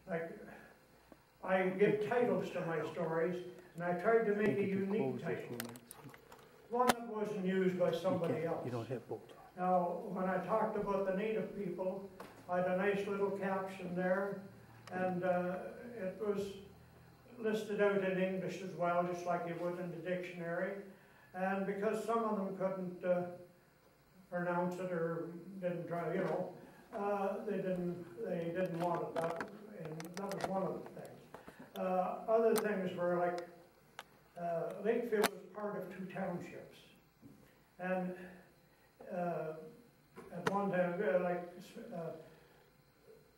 like, I give titles to my stories, and I tried to make a unique title. One that wasn't used by somebody else. You don't have both. Now, when I talked about the native people, I had a nice little caption there, and it was listed out in English as well, just like you would in the dictionary. And because some of them couldn't pronounce it or didn't try, you know, they didn't want it. That was one of the things. Other things were like Lakefield was part of 2 townships, and at one time,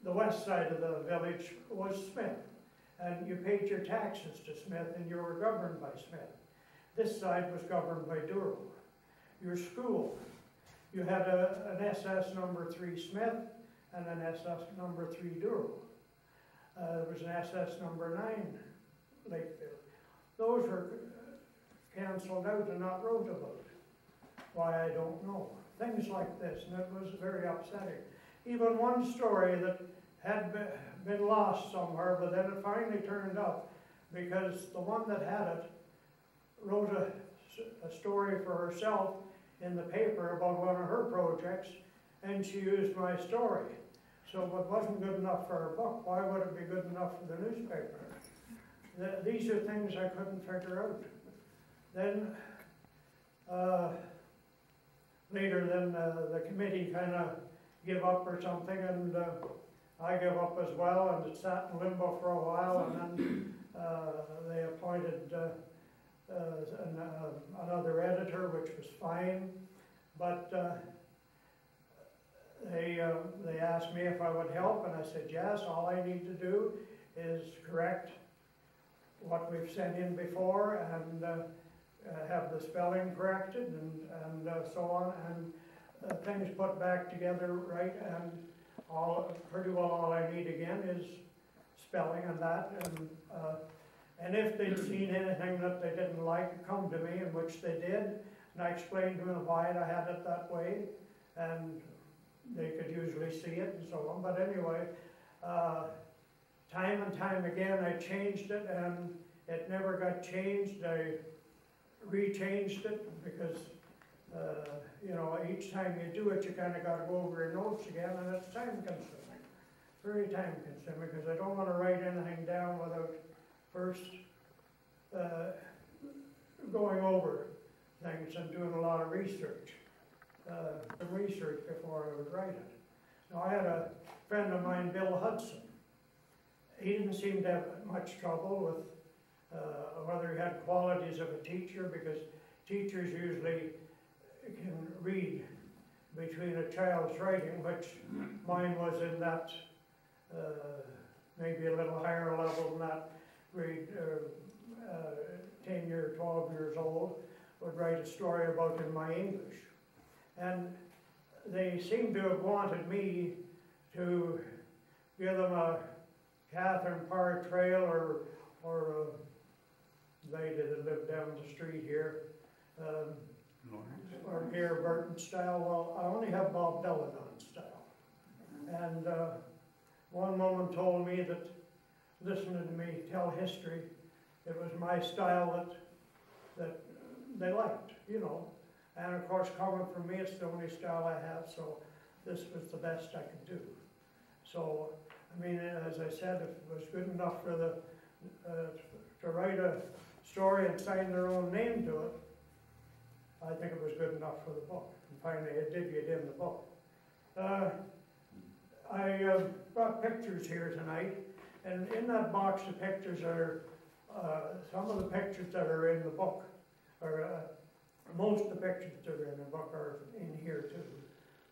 the west side of the village was Smith, and you paid your taxes to Smith, and you were governed by Smith. This side was governed by Durham. Your school, you had an SS number 3 Smith and an SS number 3 Durham. There was an SS number 9 Lakefield. Those were cancelled out and not wrote about. Why, I don't know. Things like this, and it was very upsetting. Even one story that had been lost somewhere, but then it finally turned up because the one that had it wrote a story for herself in the paper about one of her projects, and she used my story. So if it wasn't good enough for her book, why would it be good enough for the newspaper? These are things I couldn't figure out. Then, later the committee kind of give up or something, and I gave up as well, and it sat in limbo for a while, and then they appointed another editor, which was fine, but they asked me if I would help, and I said yes. All I need to do is correct what we've sent in before, and have the spelling corrected, and so on, and things put back together right, and pretty well all I need again is spelling and that, and if they'd seen anything that they didn't like, come to me, in which they did, and I explained to them why I had it that way, and they could usually see it and so on. But anyway, time and time again I changed it, and it never got changed. I rechanged it because you know, each time you do it, you kind of got to go over your notes again, and it's time consuming, very time consuming, because I don't want to write anything down without first going over things and doing a lot of research. Before I would write it. Now, I had a friend of mine, Bill Hudson. He didn't seem to have much trouble with whether he had qualities of a teacher, because teachers usually can read between a child's writing, which mine was in that maybe a little higher level than that grade, 10 years, 12 years old, would write a story about in my English. And they seem to have wanted me to give them a Catherine Parr Trail or a lady that lived down the street here, or Gare Burton style. Well, I only have Bob Belladon style. And one woman told me that, listening to me tell history, it was my style that they liked, you know. And of course, coming from me, it's the only style I have, so this was the best I could do. So, I mean, as I said, if it was good enough for to write a story and sign their own name to it, I think it was good enough for the book. And finally, it did get in the book. I brought pictures here tonight, and in that box of pictures are some of the pictures that are in the book, or most of the pictures that are in the book are in here too,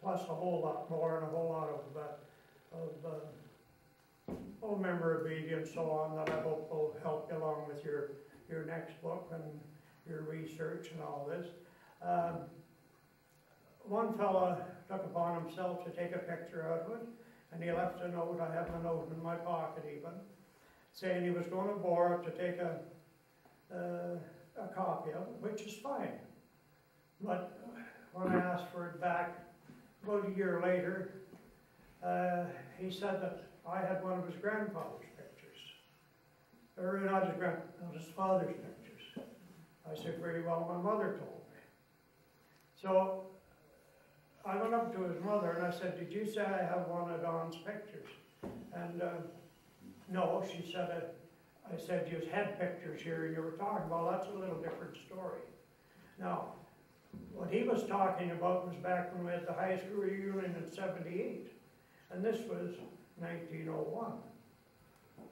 plus a whole lot more, and a whole lot of memorabilia and so on that I hope will help you along with your next book and your research and all this. One fella took upon himself to take a picture out of it, and he left a note. I have a note in my pocket even, saying he was going to borrow it to take a copy of it, which is fine. But when I asked for it back about a year later, he said that I had one of his grandfather's pictures. Or not his father's pictures. I said, very well, my mother told me. So I went up to his mother and I said, did you say I have one of Don's pictures? And no, she said, I said, you had pictures here and you were talking, well, that's a little different story. Now, what he was talking about was back when we had the high school reunion in '78, and this was 1901.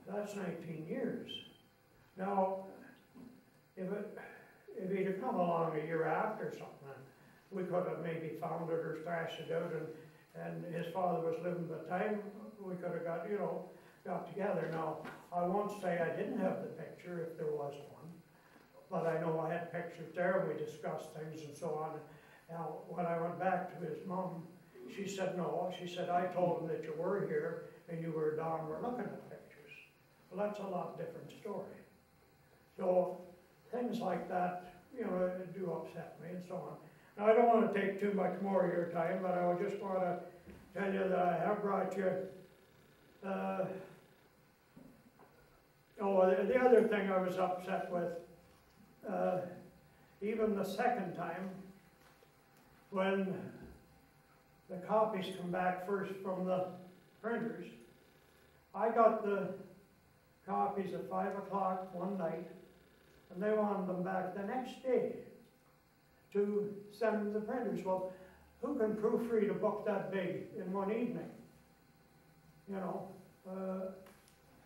That's 19 years. Now, if he'd have come along a year after something, we could have maybe found it or thrashed it out, and his father was living at the time, we could have got, you know, got together. Now, I won't say I didn't have the picture if there was one, but I know I had pictures there, and we discussed things and so on. Now, when I went back to his mom, she said, no, she said, I told him that you were here, and you were down, we're looking at pictures. Well, that's a lot different story. So, things like that, you know, do upset me and so on. Now, I don't want to take too much more of your time, but I just want to tell you that I have brought you, the other thing I was upset with, even the second time, when the copies come back first from the printers, I got the copies at 5 o'clock one night, and they wanted them back the next day to send to the printers. Well, who can proofread a book that big in one evening? You know,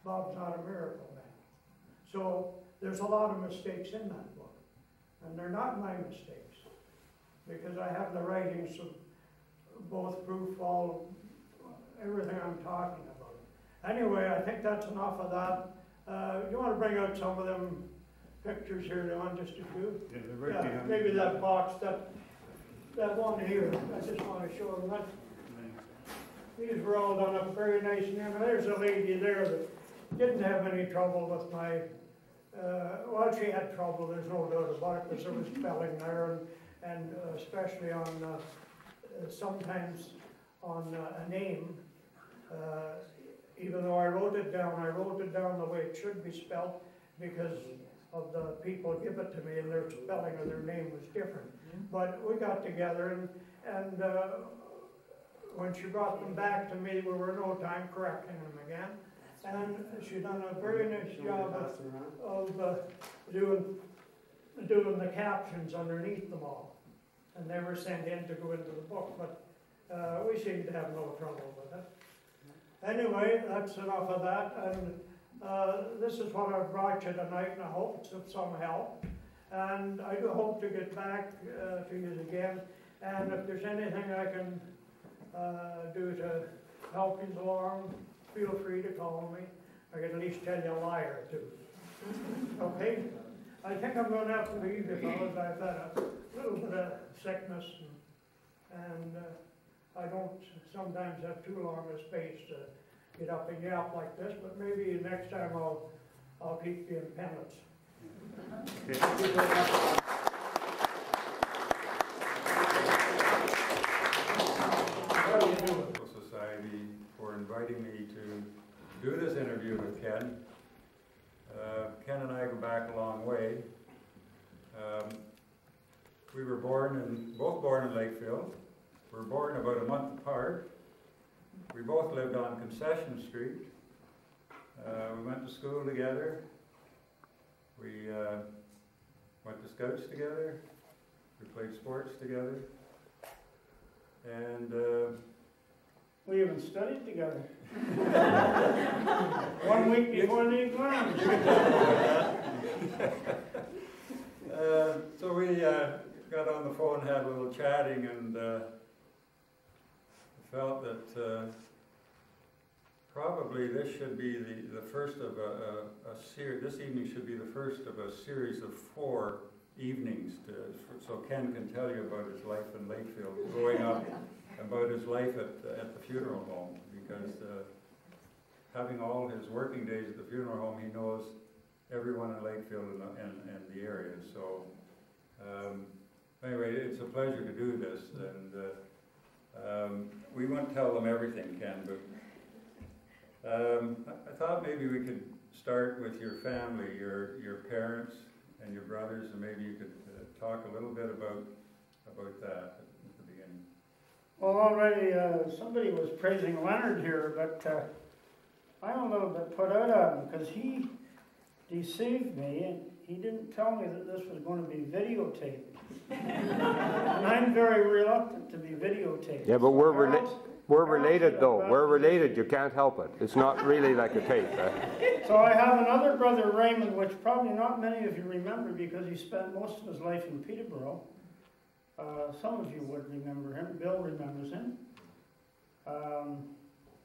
Bob's not a miracle man. So there's a lot of mistakes in that book, and they're not my mistakes, because I have the writings of both proof everything I'm talking about. Anyway, I think that's enough of that. You want to bring out some of them pictures here, Don, just a few? Yeah, they're right behind maybe that box, that one here. I just want to show them that. These were all done up very nice and young. There's a lady there that didn't have any trouble with my, well, she had trouble, there's no doubt about it, because there was spelling there, and especially on, sometimes on a name, even though I wrote it down the way it should be spelled, because of the people give it to me, and their spelling of their name was different. But we got together, and when she brought them back to me, we were no time correcting them again. And she done a very nice job of doing the captions underneath them all. And they were sent in to go into the book, but we seem to have no trouble with it. Anyway, that's enough of that. And this is what I've brought you tonight, and I hope it's of some help. And I do hope to get back to you again. And if there's anything I can do to help you along, feel free to call me. I can at least tell you a lie or two. Okay? I think I'm going to have to leave you, fellas. I've had a little bit of sickness, and I don't sometimes have too long a space to get up and yap like this, but maybe next time I'll keep you in penance. Thank you very much. Historical Society for inviting me to do this interview with Ken. Ken and I go back a long way. We were both born in Lakefield. We were born about a month apart. We both lived on Concession Street. We went to school together. We went to Scouts together. We played sports together. And we even studied together. 1 week before the exam. So we got on the phone, had a little chatting, and felt that probably this should be the first of a series. This evening should be the first of a series of 4 evenings, so Ken can tell you about his life in Lakefield, growing up, about his life at the funeral home, because having all his working days at the funeral home, he knows everyone in Lakefield and the area. So anyway, it's a pleasure to do this, and we won't tell them everything, Ken, but I thought maybe we could start with your family, your parents and your brothers, and maybe you could talk a little bit about that at the beginning. Well, already somebody was praising Leonard here, but I'm a little bit put out of him because he deceived me and he didn't tell me that this was going to be videotaped. And I'm very reluctant to be videotaped. Yeah, but we're related though. We're related. You can't help it. It's not really like a tape. So I have another brother, Raymond, which probably not many of you remember because he spent most of his life in Peterborough. Some of you would remember him. Bill remembers him.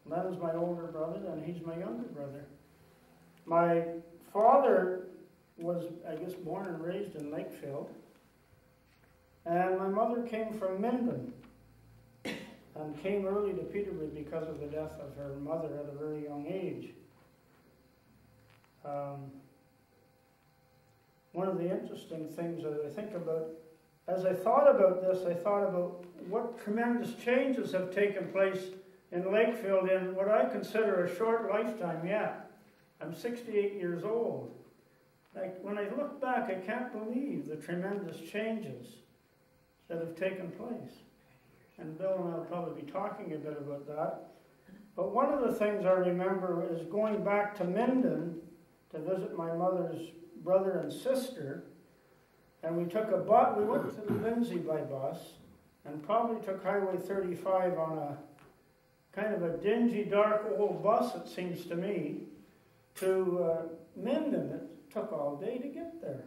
Len's my older brother, and he's my younger brother. My father was, I guess, born and raised in Lakefield. And my mother came from Minden and came early to Peterborough because of the death of her mother at a very young age. One of the interesting things that I think about, as I thought about this, I thought about what tremendous changes have taken place in Lakefield in what I consider a short lifetime yet. I'm 68 years old. Like, when I look back, I can't believe the tremendous changes that have taken place. And Bill and I will probably be talking a bit about that. But one of the things I remember is going back to Minden to visit my mother's brother and sister. And we took a bus, we went to Lindsay by bus, and probably took Highway 35 on a kind of a dingy, dark old bus, it seems to me, to Minden. It took all day to get there.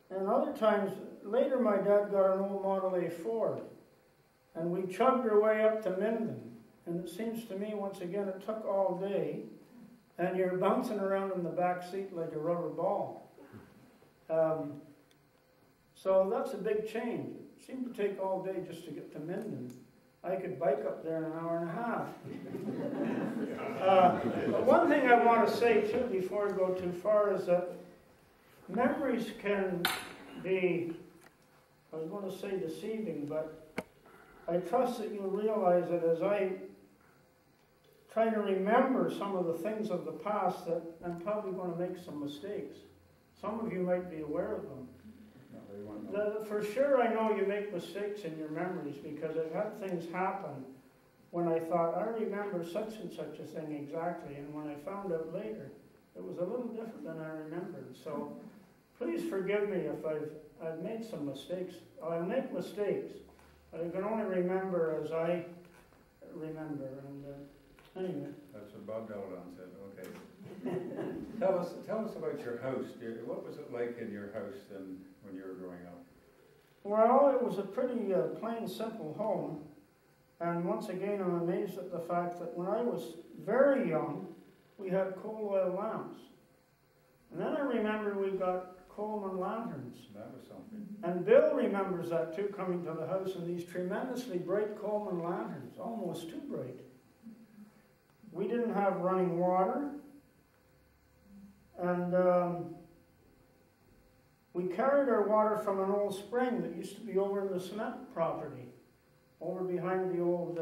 And other times, later my dad got an old Model A Ford, and we chugged our way up to Minden. And it seems to me, once again, it took all day, and you're bouncing around in the back seat like a rubber ball. So that's a big change. It seemed to take all day just to get to Minden. I could bike up there in an hour and a half. But one thing I want to say, too, before I go too far, is that memories can be, I was going to say deceiving, but I trust that you'll realize that as I try to remember some of the things of the past, that I'm probably going to make some mistakes. Some of you might be aware of them. For sure, I know you make mistakes in your memories because I've had things happen when I thought, I remember such and such a thing exactly, and when I found out later, it was a little different than I remembered. So please forgive me if I've made some mistakes. I make mistakes, but I can only remember as I remember. And anyway. That's what Bob Delavan said. Okay. Tell us about your house. What was it like in your house then when you were growing up? Well, it was a pretty plain, simple home. And once again, I'm amazed at the fact that when I was very young, we had coal oil lamps. And then I remember we got Coleman lanterns. That was something. And Bill remembers that too, coming to the house, and these tremendously bright Coleman lanterns, almost too bright. We didn't have running water. And we carried our water from an old spring that used to be over in the cement property, over behind the old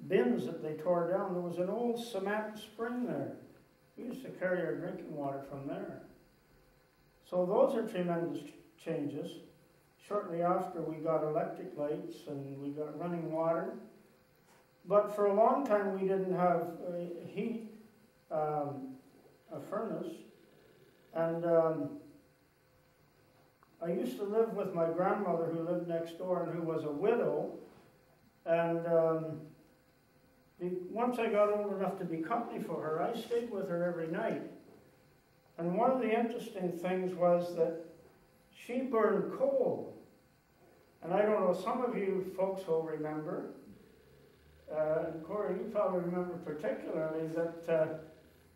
bins that they tore down. There was an old cement spring there. We used to carry our drinking water from there. So those are tremendous changes. Shortly after, we got electric lights and we got running water. But for a long time, we didn't have heat, a furnace. And I used to live with my grandmother who lived next door and who was a widow. And once I got old enough to be company for her, I stayed with her every night. And one of the interesting things was that she burned coal. And I don't know, some of you folks will remember, and Corey, you probably remember particularly, that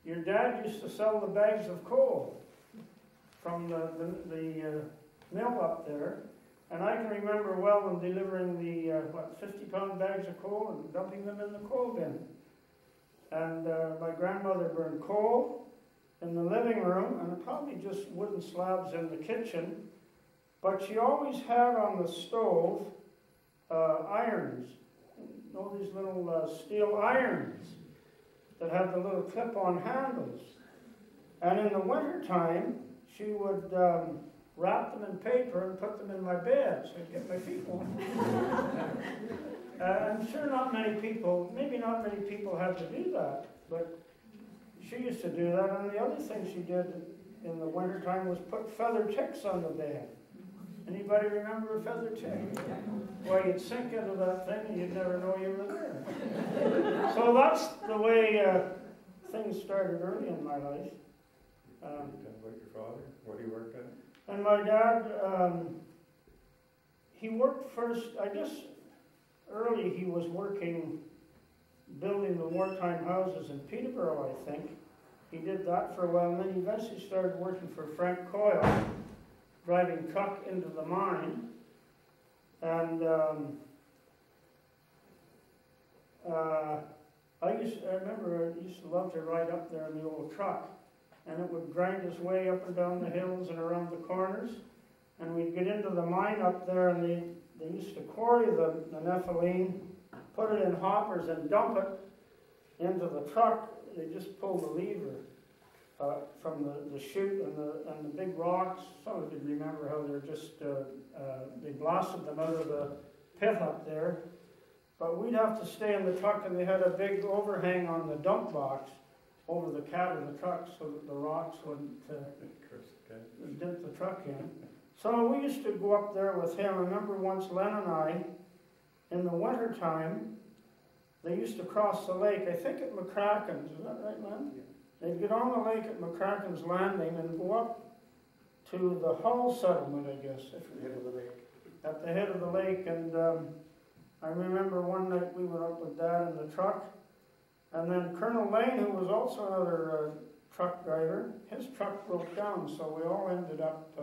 your dad used to sell the bags of coal from the mill up there. And I can remember well when delivering the, 50-pound bags of coal and dumping them in the coal bin. And my grandmother burned coal in the living room, and probably just wooden slabs in the kitchen. But she always had on the stove irons. You know, these little steel irons that have the little clip-on handles. And in the wintertime, she would wrap them in paper and put them in my bed so I'd get my feet warm. I'm sure not many people, maybe not many people have to do that, but she used to do that. And the other thing she did in the wintertime was put feather ticks on the bed. Anybody remember a feather tick? Well, you'd sink into that thing and you'd never know you were there. So that's the way things started early in my life. Tell about your father, what he worked at? And my dad, he worked first, I guess early he was working, building the wartime houses in Peterborough, I think. He did that for a while, and then he eventually started working for Frank Coyle, driving truck into the mine. And I remember I used to love to ride up there in the old truck, and it would grind its way up and down the hills and around the corners. And we'd get into the mine up there, and they used to quarry the nepheline, put it in hoppers and dump it into the truck. They just pulled the lever from the chute and the big rocks. Some of you remember how they're just, they blasted them out of the pit up there. But we'd have to stay in the truck, and they had a big overhang on the dump box over the cab of the truck so that the rocks wouldn't dent the truck in. So we used to go up there with him. I remember once Len and I, in the wintertime, they used to cross the lake, I think at McCracken's, is that right, Len? Yeah. They'd get on the lake at McCracken's Landing and go up to the Hull settlement, I guess. At the head of the lake. At the head of the lake, and I remember one night we went up with Dad in the truck, and then Colonel Lane, who was also another truck driver, his truck broke down, so we all ended up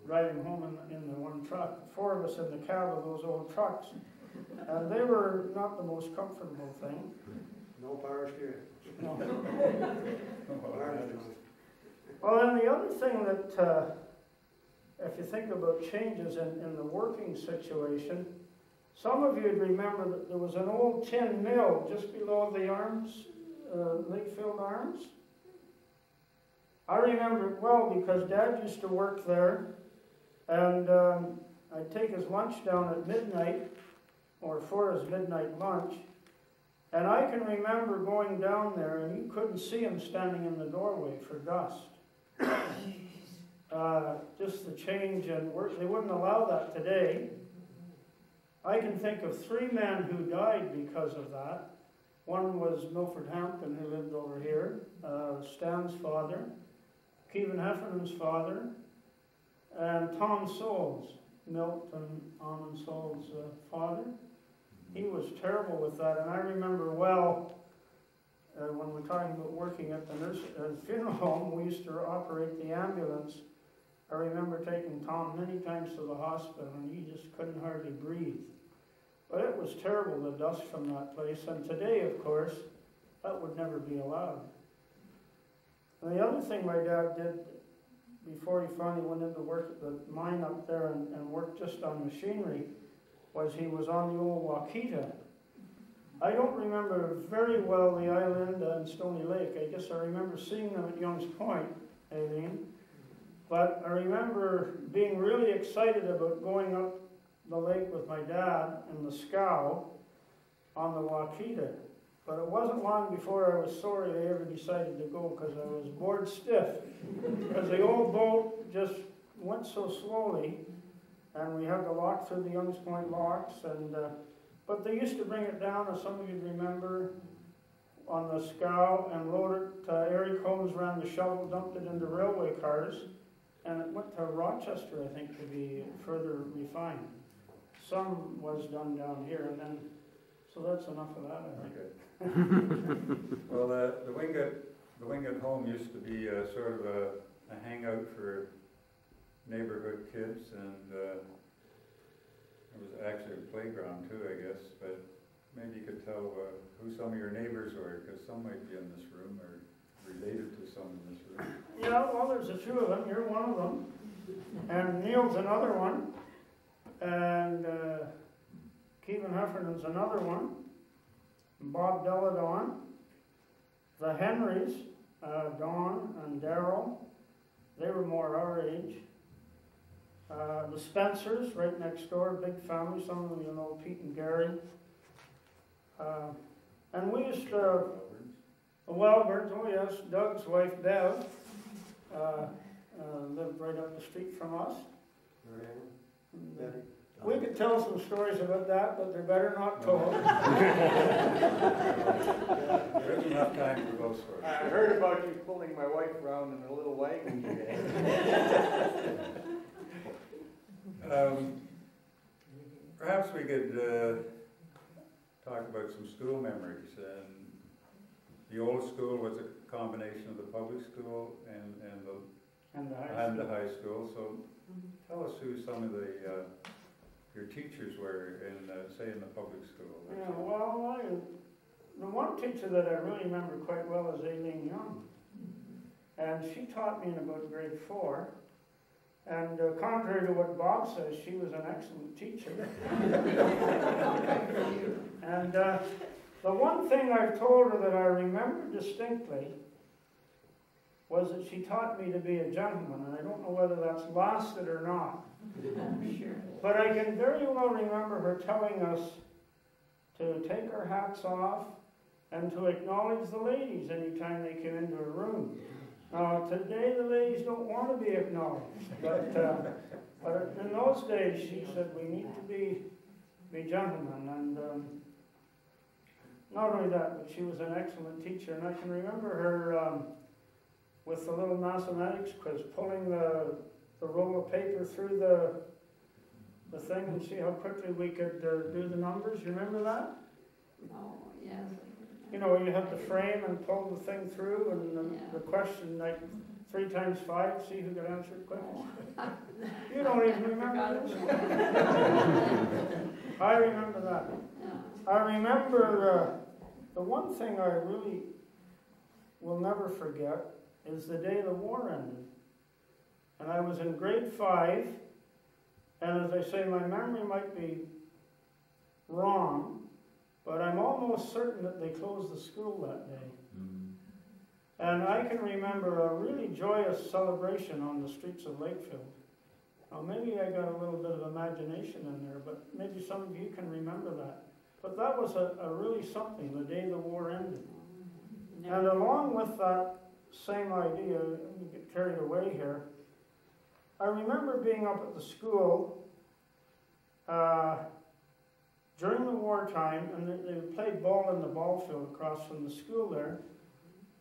riding home in the one truck. 4 of us in the cab of those old trucks. And they were not the most comfortable thing. No power steering. No. Well, and the other thing that, if you think about changes in the working situation, some of you'd remember that there was an old tin mill just below the Arms, Lakefield Arms. I remember it well because Dad used to work there, and I'd take his lunch down at midnight, or for his midnight lunch, and I can remember going down there, and you couldn't see him standing in the doorway for dust. Just the change in work. They wouldn't allow that today. I can think of 3 men who died because of that. One was Milford Hampton, who lived over here, Stan's father, Kevin Heffernan's father, and Tom Souls, Milt and Almond Souls' father. He was terrible with that, and I remember well, when we're talking about working at the funeral home, we used to operate the ambulance. I remember taking Tom many times to the hospital, and he just couldn't hardly breathe. But it was terrible, the dust from that place, and today, of course, that would never be allowed. And the other thing my dad did before he finally went into work at the mine up there and worked just on machinery was he was on the old Waukeeta. I don't remember very well the island and Stony Lake. I guess I remember seeing them at Young's Point, Aileen. But I remember being really excited about going up the lake with my dad in the scow on the Waukeeta. But it wasn't long before I was sorry I ever decided to go because I was bored stiff. Because the old boat just went so slowly, and we had to walk through the Young's Point locks. But they used to bring it down, as some of you remember, on the scow and load it. Eric Holmes ran the shovel, dumped it into railway cars, and it went to Rochester, I think, to be further refined. Some was done down here, and then, so that's enough of that, I think. Okay. Well, the Wingett home used to be sort of a hangout for neighborhood kids, and it was actually a playground too, I guess. But maybe you could tell who some of your neighbors were, because some might be in this room or related to some in this room. Yeah, well, there's a few of them. You're one of them, and Neil's another one. And Stephen Heffernan's another one. Bob Deladon. The Henrys, Don and Darrell, they were more our age. The Spencers, right next door, big family, some of them you know, Pete and Gary. And we used to, the Welburns, oh yes, Doug's wife Bev, lived right up the street from us. And, we could tell some stories about that, but they're better not told. There isn't enough time for those stories. I heard about you pulling my wife around in a little wagon today. Perhaps we could talk about some school memories. The old school was a combination of the public school and the high school. So tell us who some of your teachers were in, say, in the public school. Yeah, well, the one teacher that I really remember quite well is Aileen Young. And she taught me in about grade 4. And contrary to what Bob says, she was an excellent teacher. And the one thing I told her that I remember distinctly was that she taught me to be a gentleman. And I don't know whether that's lasted or not. But I can very well remember her telling us to take our hats off and to acknowledge the ladies anytime they came into a room. Now, today the ladies don't want to be acknowledged, but in those days she said we need to be gentlemen, and not only that, but she was an excellent teacher, and I can remember her with the little mathematics quiz, pulling the roll of paper through the thing and see how quickly we could do the numbers. You remember that? Oh, yes. You know, you had the frame and pull the thing through, and the question, like 3 times 5, see who could answer it quickest. You don't even remember this? I remember that. I remember the one thing I really will never forget is the day the war ended. And I was in grade 5, and as I say, my memory might be wrong, but I'm almost certain that they closed the school that day. And I can remember a really joyous celebration on the streets of Lakefield. Now maybe I got a little bit of imagination in there, but maybe some of you can remember that. But that was a really something, the day the war ended. And along with that same idea, let me get carried away here, I remember being up at the school during the wartime, and they played ball in the ball field across from the school there.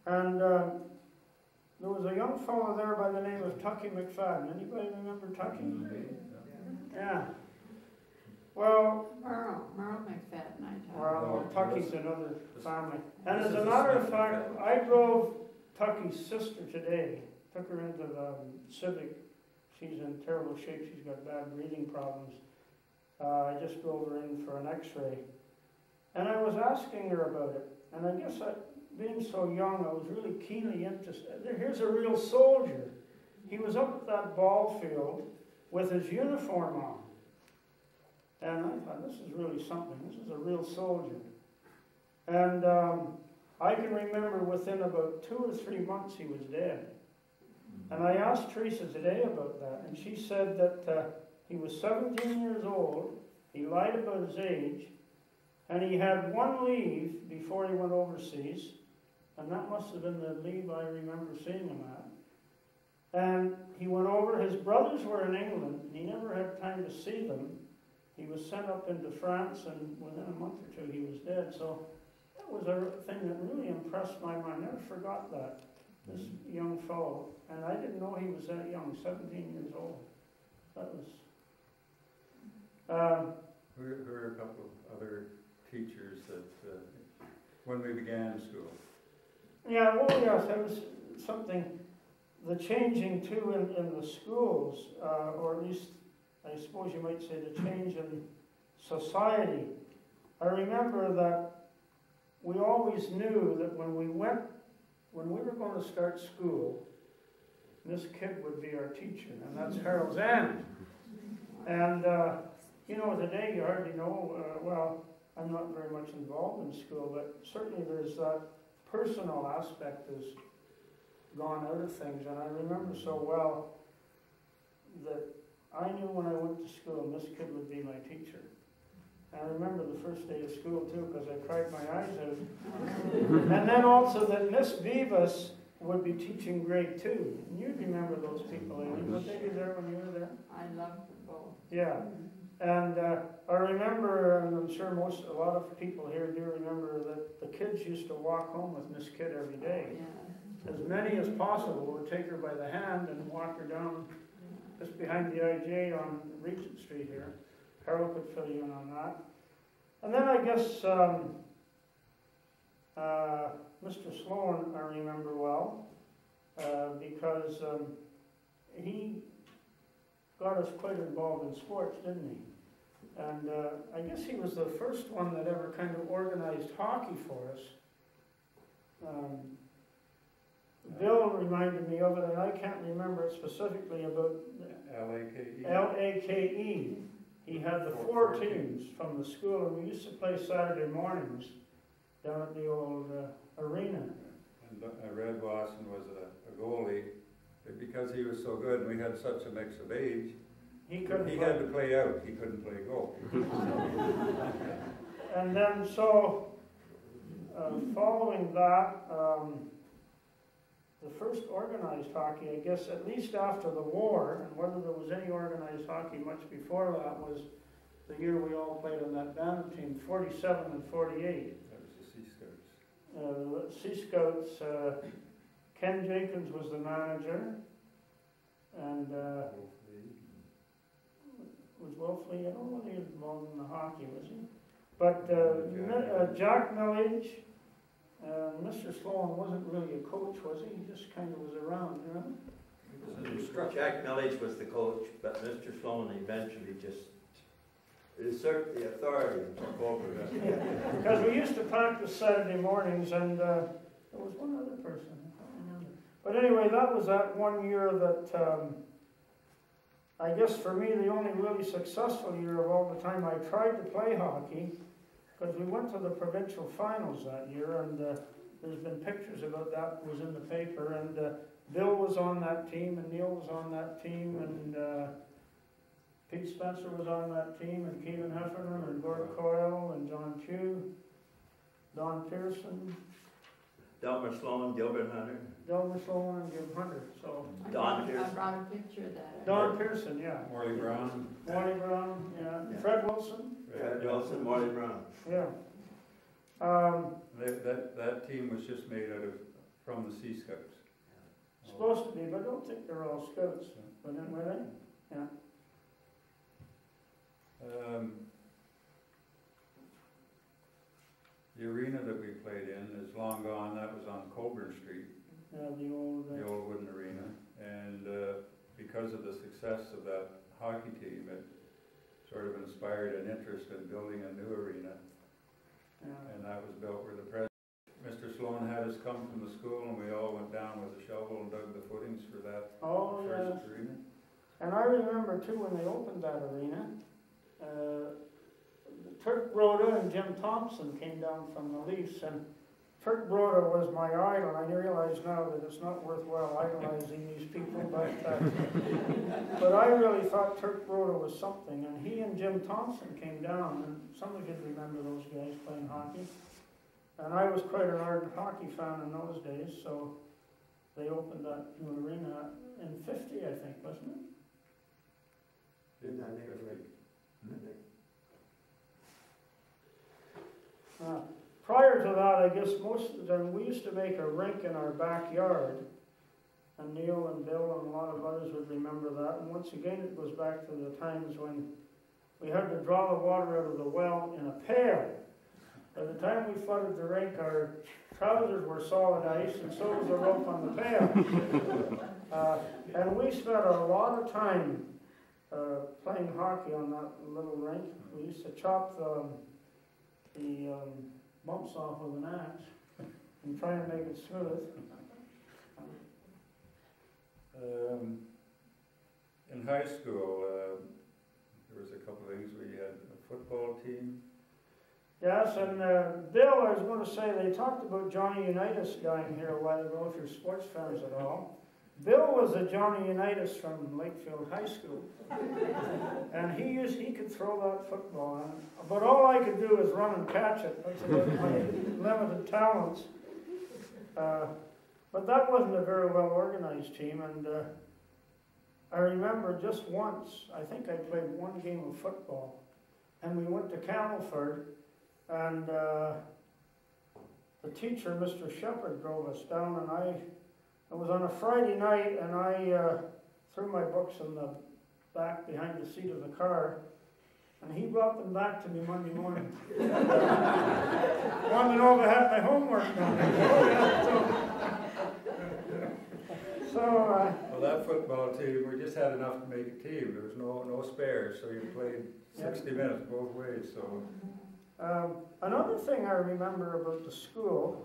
And there was a young fellow there by the name of Tucky McFadden. Anybody remember Tucky? Yeah. Well, Merle McFadden, I thought. well, Tucky's another family. And as a matter of fact, I drove Tucky's sister today. Took her into the Civic. She's in terrible shape. She's got bad breathing problems. I just drove her in for an x-ray. And I was asking her about it. And I guess being so young, I was really keenly interested. Here's a real soldier. He was up at that ball field with his uniform on. And I thought, this is really something. This is a real soldier. And I can remember within about 2 or 3 months he was dead. And I asked Teresa today about that, and she said that he was 17 years old, he lied about his age, and he had 1 leave before he went overseas, and that must have been the leave I remember seeing him at. And he went over, his brothers were in England, and he never had time to see them. He was sent up into France, and within a month or 2 he was dead. So that was a thing that really impressed my mind. I never forgot that, this young fellow. And I didn't know he was that young, 17 years old. That was... Who are a couple of other teachers that, when we began school? Yeah, well, yes, there was something, the changing too in the schools, or at least I suppose you might say the change in society. I remember that we always knew that when we were going to start school, this kid would be our teacher, and that's Harold's End. And You know, today you hardly know, well, I'm not very much involved in school, but certainly there's that personal aspect has gone out of things. And I remember so well that I knew when I went to school this kid would be my teacher. I remember the first day of school too, because I cried my eyes out. And then also that Miss Vivas would be teaching grade 2. And you remember those people, Amy. Were they there when you were there? I loved them both. Yeah. And I remember, and I'm sure a lot of people here do remember, that the kids used to walk home with Miss Kidd every day. Yeah. As many as possible would take her by the hand and walk her down just behind the IJ on Regent Street here. Harold could fill you in on that. And then I guess Mr. Sloan I remember well because he got us quite involved in sports, didn't he? And I guess he was the first one that ever kind of organized hockey for us. Bill reminded me of it, and I can't remember it specifically about L-A-K-E. L-A-K-E. He had the 4 teams from the school, and we used to play Saturday mornings down at the old arena. And Red Lawson was a goalie, but because he was so good and we had such a mix of age, He had to play out, he couldn't play goal. And then following that, the first organized hockey, I guess, at least after the war, and whether there was any organized hockey much before that, was the year we all played on that band team, 47 and 48. That was the Sea Scouts. The Sea Scouts, Ken Jenkins was the manager, and was Wolfley, I don't know if he was involved in the hockey, was he? But Jack Millage, Mr. Sloan wasn't really a coach, was he? He just kind of was around, you know? Jack Millage was the coach, but Mr. Sloan eventually just usurped the authority and took over. Because we used to practice Saturday mornings, and there was one other person, I can't remember. But anyway, that was that one year that, I guess for me, the only really successful year of all the time I tried to play hockey, because we went to the provincial finals that year, and there's been pictures about that was in the paper, and Bill was on that team, and Neil was on that team, and Pete Spencer was on that team, and Kevin Heffernan, and Gord Coyle, and John Pugh, Don Pearson, Delmer Sloan, Gilbert Hunter. Delmer Sloan, and Jim Hunter, so. Don I Pearson. brought a picture of that. Don Pearson, yeah. Morley Brown. Morley Brown, yeah. Yeah. Fred Wilson, Fred Wilson, Morley Brown. yeah. That team was just made from the Sea Scouts. Supposed to be, but I don't think they're all scouts. But then, were they? Yeah. The arena that we played in is long gone. That was on Colburn Street, Yeah, the old. the old wooden arena. And because of the success of that hockey team, it sort of inspired an interest in building a new arena. And that was built where the president, Mr. Sloan, had us come from the school, and we all went down with a shovel and dug the footings for that first arena. And I remember too when they opened that arena, Turk Broda and Jim Thompson came down from the Leafs, and Turk Broda was my idol. I realize now that it's not worthwhile idolizing these people, but I really thought Turk Broda was something, and he and Jim Thompson came down, and some of you remember those guys playing hockey. And I was quite an ardent hockey fan in those days, so they opened that new arena in 50, I think, wasn't it? Prior to that, I guess most of the time, we used to make a rink in our backyard, and Neil and Bill and a lot of others would remember that. And once again, it goes back to the times when we had to draw the water out of the well in a pail. By the time we flooded the rink, our trousers were solid ice, and so was the rope on the pail. And we spent a lot of time playing hockey on that little rink. We used to chop the bumps off with an axe and try and make it smooth. In high school, There was a couple of things, we had a football team. Yes, and Bill, I was going to say, they talked about Johnny Unitas dying here a while ago, if you're sports fans at all. Bill was a Johnny Unitas from Lakefield High School. And he could throw that football. But all I could do is run and catch it. That's about my limited talents. But that wasn't a very well organized team, and I remember just once, I think I played one game of football, and we went to Camelford, and the teacher, Mr. Shepherd, drove us down, and it was on a Friday night, and I threw my books in the back behind the seat of the car, and he brought them back to me Monday morning. Wanted to know if I had my homework done. Well, that football team, we just had enough to make a team. There was no spares, so you played 60 minutes both ways. So another thing I remember about the school,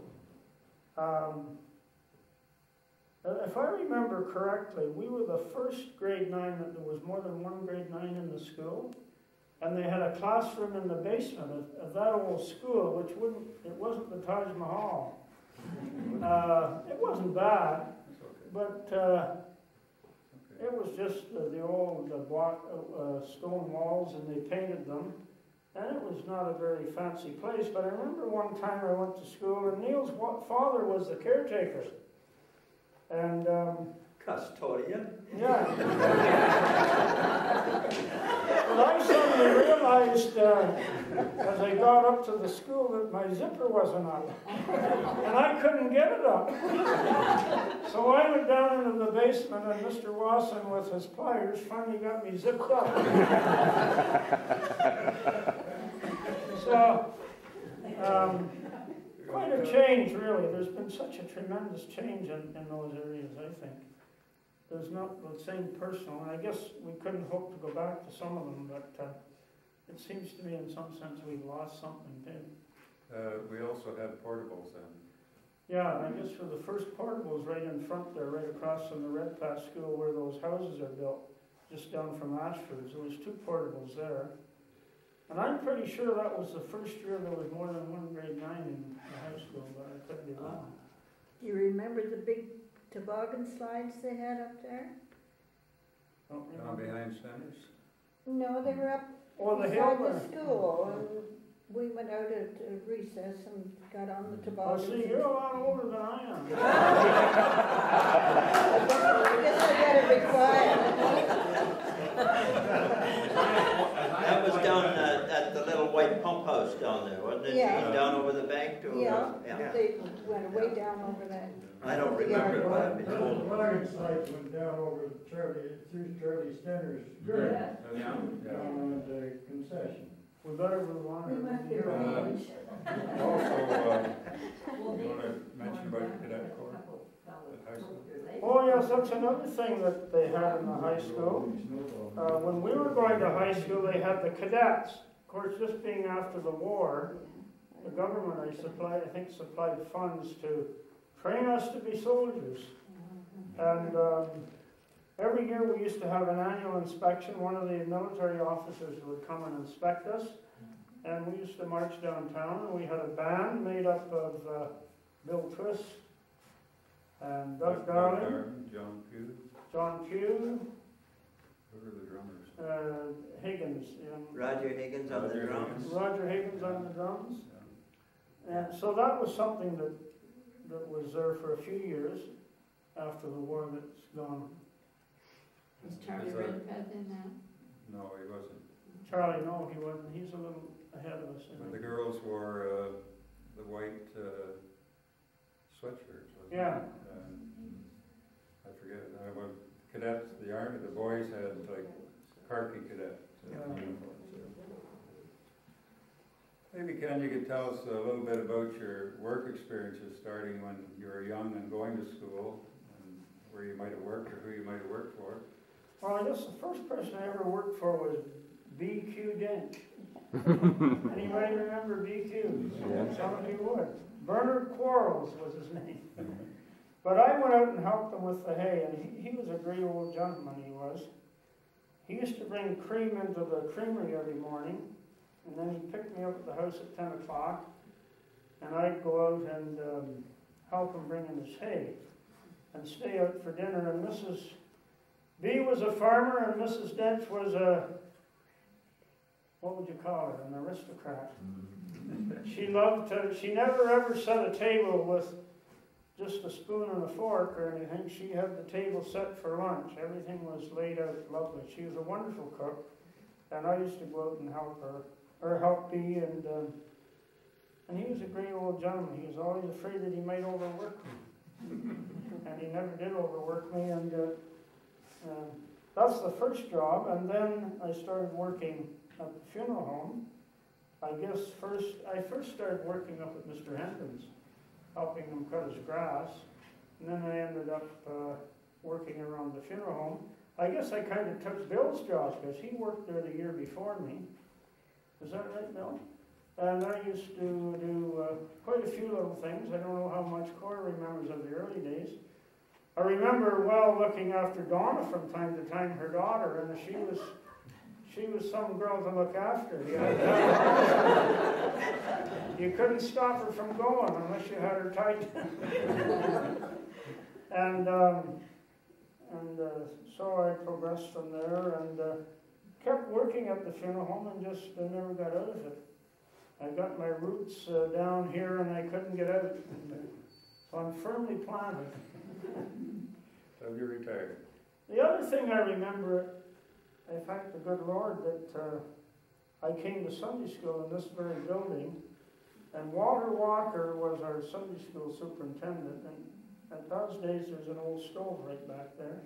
if I remember correctly, we were the first grade 9 that there was more than one grade 9 in the school, and they had a classroom in the basement of that old school, which wasn't the Taj Mahal. It wasn't bad. But it was just the old block stone walls, and they painted them, and it was not a very fancy place. But I remember one time I went to school, and Neil's father was the caretaker, and Custodian. yeah. But I suddenly realized as I got up to the school that my zipper wasn't up, and I couldn't get it up. So I went down into the basement, and Mr. Wasson, with his pliers, finally got me zipped up. So, quite a change, really. There's been such a tremendous change in those areas, I think. There's not the same personal, and I guess we couldn't hope to go back to some of them, but it seems to me in some sense we've lost something too. we also had portables then. Yeah, and I guess for the first portables right in front there, right across from the Red Path School where those houses are built, just down from Ashford's, there was 2 portables there. And I'm pretty sure that was the first year there was more than one grade 9 in the high school, but I could be wrong. Do you remember the big toboggan slides they had up there? Don't Down remember. behind Centers. No, they were up Oh, the beside hill the there. school, and we went out at recess and got on the Oh, toboggan. see, you're a lot older than I am. I guess I better be quiet. That was down at the little white pump house down there, wasn't it? Yeah. Down over the bank to Yeah, yeah. they went way down over that. I don't remember it, but I've been The told. wagon slides went down over through Charlie Stenner's grave, Yeah. down at the concession. We better move on. We must be Here. right. Also, you want to mention about the cadet corps at high school? Oh yes, that's another thing that they had in the high school. When we were going to high school, they had the cadets. Of course, just being after the war, the government, I think, supplied funds to train us to be soldiers. And every year we used to have an annual inspection. One of the military officers would come and inspect us. And we used to march downtown, and we had a band made up of Bill Twist and Doug Darling, John Pugh. John Pugh, Who were the drummers? Higgins, Roger Higgins on the drums. Roger Higgins on the drums. And so that was something that was there for a few years after the war that's gone. Is Charlie Is that- Redpath in now? No, he wasn't. Charlie, no, he wasn't. He's a little ahead of us. But the girls wore the white sweatshirts, wasn't it? Yeah. I forget it. Well, cadets, the army, the boys had like khaki cadet uniforms. Maybe Ken, you could tell us a little bit about your work experiences starting when you were young and going to school, and where you might have worked or who you might have worked for. Well, I guess the first person I ever worked for was B.Q. Dent. Anybody remember B.Q.? Yeah. Some of you would. Bernard Quarles was his name. But I went out and helped him with the hay, and he was a great old gentleman, he was. He used to bring cream into the creamery every morning, and then he'd pick me up at the house at 10 o'clock, and I'd go out and help him bring in his hay, and stay out for dinner. And Mrs. B was a farmer, and Mrs. Dent was a, what would you call her, an aristocrat. She loved to, she never ever set a table with just a spoon and a fork or anything. She had the table set for lunch. Everything was laid out lovely. She was a wonderful cook, and I used to go out and help her, or help B, and he was a great old gentleman. He was always afraid that he might overwork me. And he never did overwork me, and that's the first job. And then I started working at the funeral home. I first started working up at Mr. Hendon's, helping him cut his grass, and then I ended up working around the funeral home. I guess I kind of took Bill's job, because he worked there the year before me. Is that right, Bill? And I used to do quite a few little things. I don't know how much Cora remembers of the early days. I remember well looking after Donna from time to time, her daughter, and she was some girl to look after. You couldn't stop her from going unless you had her tight. and so I progressed from there and kept working at the funeral home and just never got out of it. I got my roots down here and I couldn't get out. So I'm firmly planted. So you retired. The other thing I remember, I thank the good Lord that I came to Sunday school in this very building, and Walter Walker was our Sunday school superintendent, and at those days there's an old stove right back there.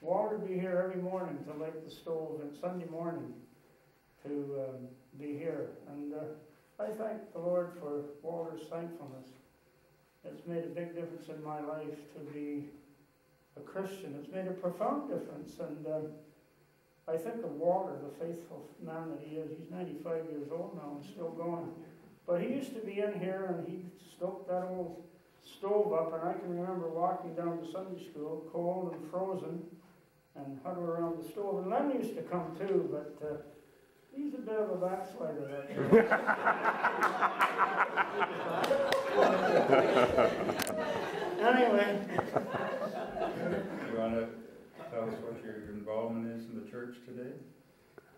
Walter would be here every morning to light the stove, and Sunday morning to be here. And I thank the Lord for Walter's thankfulness. It's made a big difference in my life to be a Christian. It's made a profound difference, and I think of Walter, the faithful man that he is. He's 95 years old now and still going. But he used to be in here and he'd stoke that old stove up, and I can remember walking down to Sunday school, cold and frozen, and huddle around the stove. And Len used to come too, but he's a bit of a backslider, that guy. Anyway. You want to tell us what your involvement is in the church today?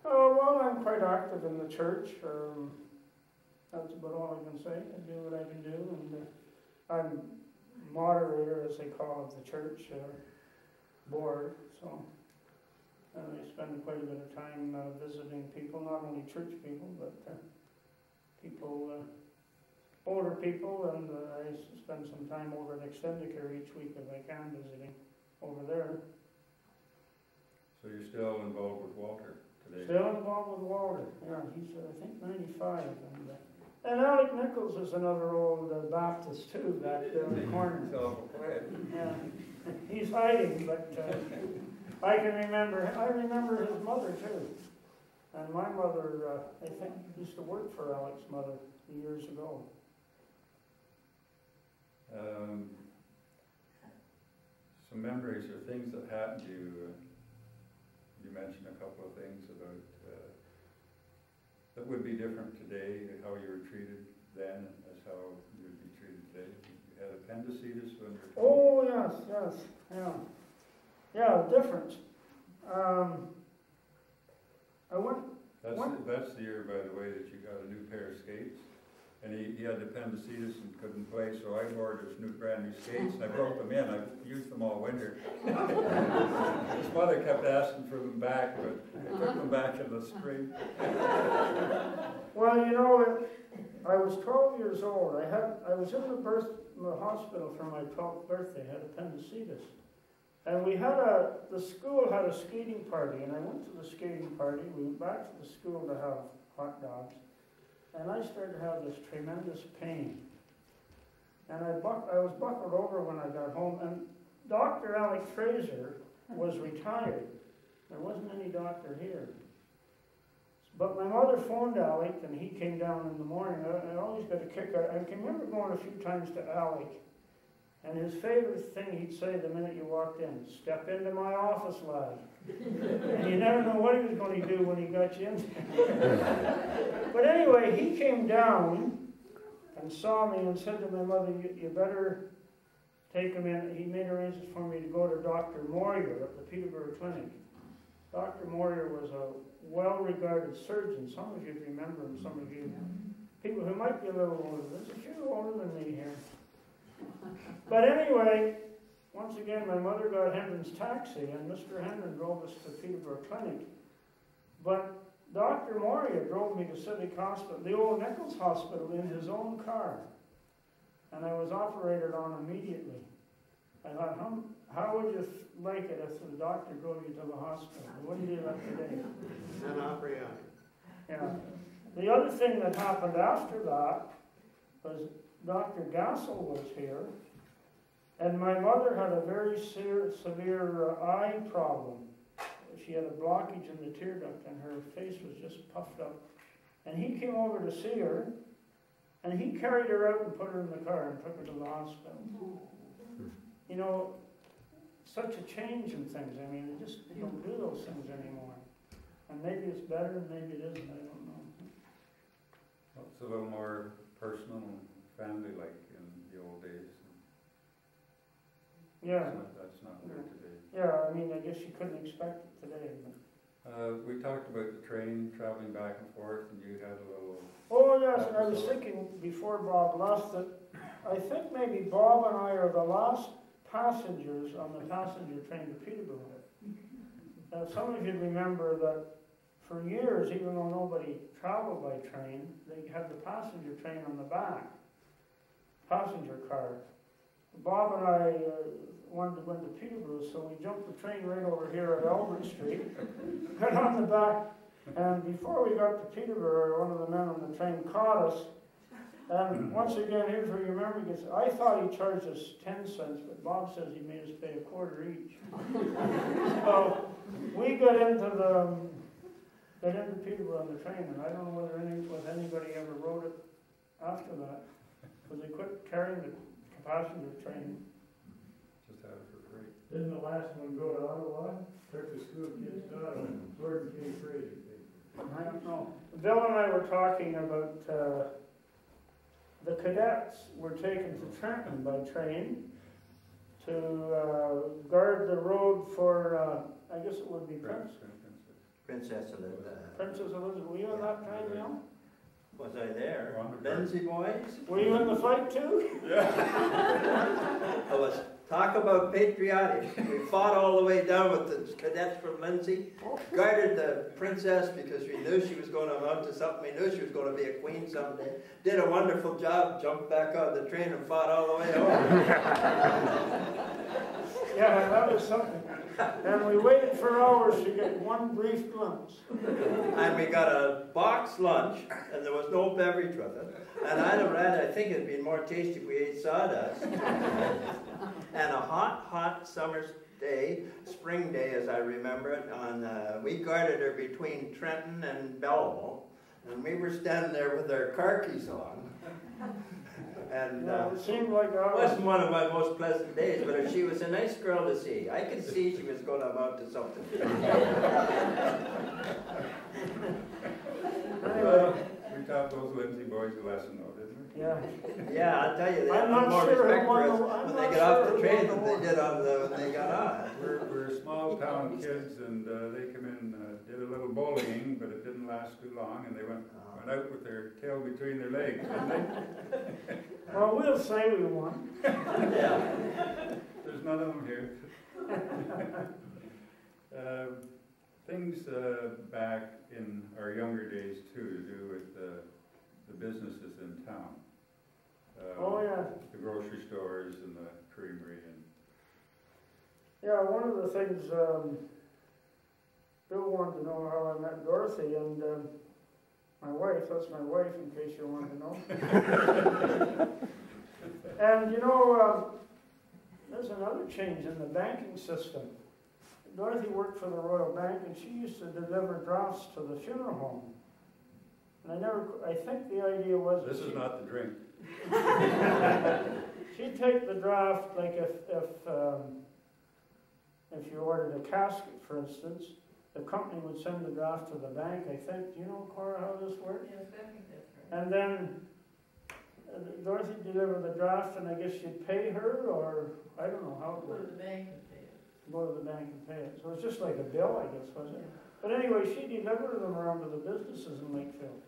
Oh, well, I'm quite active in the church. That's about all I can say. I do what I can do, and I'm moderator, as they call it, the church board. So I spend quite a bit of time visiting people, not only church people, but people, older people, and I spend some time over at Extendicare each week if I can, visiting over there. So you're still involved with Walter today? Still involved with Walter, yeah. He's, I think, 95. And Alec Nichols is another old Baptist, too, back there in the corner. Yeah. He's hiding, but I remember his mother, too. And my mother, I think, used to work for Alec's mother years ago. Some memories or things that happened to you. You mentioned a couple of things about that would be different today, how you were treated then as how you would be treated today. You had appendicitis when you were 12. Oh, yes, yeah. Yeah, different. That's the year, by the way, that you got a new pair of skates. And he had appendicitis and couldn't play, so I ordered his brand new skates, and I broke them in. I used them all winter. His mother kept asking for them back, but I took them back in the spring. Well, you know, I was 12 years old. I was in the hospital for my 12th birthday. I had appendicitis. And the school had a skating party, and I went to the skating party. We went back to the school to have hot dogs. And I started to have this tremendous pain. And I was buckled over when I got home. And Dr. Alec Fraser was retired. There wasn't any doctor here. But my mother phoned Alec, and he came down in the morning. I always got a kick out. I can remember going a few times to Alec. And his favorite thing he'd say the minute you walked in, "Step into my office, lad." And you never know what he was going to do when he got you in. But anyway, he came down and saw me and said to my mother, you better take him in. He made arrangements for me to go to Dr. Moyer at the Peterborough Clinic. Dr. Moyer was a well-regarded surgeon. Some of you remember him, some of you. People who might be a little older. There's a few older than me here. But anyway, once again, my mother got Hendron's taxi, and Mr. Hendron drove us to Peterborough Clinic. But Dr. Moria drove me to Civic Hospital, the old Nichols Hospital, in his own car. And I was operated on immediately. I thought, how would you like it if the doctor drove you to the hospital? It wouldn't be like today. An opera. Yeah. The other thing that happened after that was Dr. Gassel was here, and my mother had a very severe eye problem. She had a blockage in the tear duct, and her face was just puffed up. And he came over to see her, and he carried her out and put her in the car and took her to the hospital. You know, such a change in things. I mean, they don't do those things anymore. And maybe it's better, and maybe it isn't. I don't know. Well, it's a little more personal and family-like in the old days. Yeah. That's not there today. Yeah, I mean, I guess you couldn't expect it today. We talked about the train traveling back and forth, and you had a little... Oh, yes, and I was thinking before Bob left that I think maybe Bob and I are the last passengers on the passenger train to Peterborough. Some of you remember that for years, even though nobody traveled by train, they had the passenger train on the back, passenger car. Bob and I wanted to go into Peterborough, so we jumped the train right over here at Albert Street, got on the back, and before we got to Peterborough, one of the men on the train caught us. And once again, here's where you remember, because I thought he charged us 10 cents, but Bob says he made us pay a quarter each. So we got into Peterborough on the train, and I don't know whether anybody ever rode it after that, because they quit carrying the passenger train. Just had it for free. Didn't the last one go to Ottawa? Took the school kids to Ottawa. Gordon came free. I don't know. Bill and I were talking about the cadets were taken to Trenton by train to guard the road for, I guess it would be Princess Elizabeth. Princess Elizabeth. Were you on that train, Bill? Was I there? Lindsay boys? Were you in the fight too? I was, talk about patriotic. We fought all the way down with the cadets from Lindsay, guarded the princess because we knew she was going to amount to something. We knew she was going to be a queen someday. Did a wonderful job, jumped back out of the train and fought all the way home. Yeah, that was something. And we waited for hours to get one brief glimpse. And we got a box lunch, and there was no beverage with it. And I think it'd be more tasty if we ate sawdust. And a hot summer's day, spring day as I remember it, we guarded her between Trenton and Belleville, and we were standing there with our car keys on. And it seemed like it wasn't one of my most pleasant days, but she was a nice girl to see. I could see she was going to amount to something. Anyway. We taught those Lindsay boys a lesson, though, didn't we? Yeah. Yeah, I'll tell you, they had more respect for us when they got off the train than they did when they got on. We're small town kids, and they come in, did a little bullying, but it didn't last too long, and they went out with their tail between their legs, didn't they? Well, we'll say we won. Yeah. There's none of them here. Things back in our younger days, too, to do with the businesses in town. Oh, yeah. The grocery stores and the creamery. Yeah, one of the things, Bill wanted to know how I met Dorothy, and my wife, that's my wife in case you wanted to know. And you know, there's another change in the banking system. Dorothy worked for the Royal Bank, and she used to deliver drafts to the funeral home. And I think the idea was... This is not the drink. she'd take the draft, like if you ordered a casket, for instance, the company would send the draft to the bank, I think. Do you know, Cora, how this works? Yes, I think that's right. And then Dorothy delivered the draft, and I guess you'd pay her, or I don't know how it Go to worked. the bank and pay it. Go to the bank and pay it. So it was just like a bill, I guess, wasn't it? But anyway, she delivered them around to the businesses in Lakefield.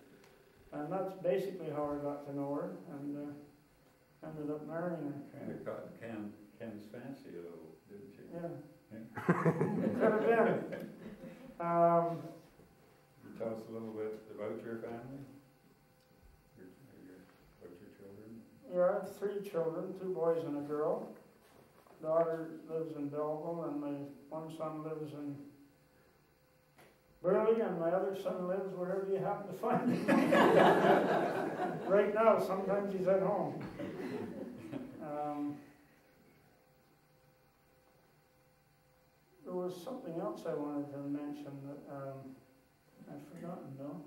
And that's basically how I got to know her, and ended up marrying her. Kind of caught Ken's fancy a little, didn't you? Yeah. Could have been. You tell us a little bit about your family? About your children? Yeah, I have 3 children, 2 boys and a girl. Daughter lives in Belleville, and my one son lives in Burley, and my other son lives wherever you happen to find him. Right now, sometimes he's at home. There was something else I wanted to mention that I've forgotten, though.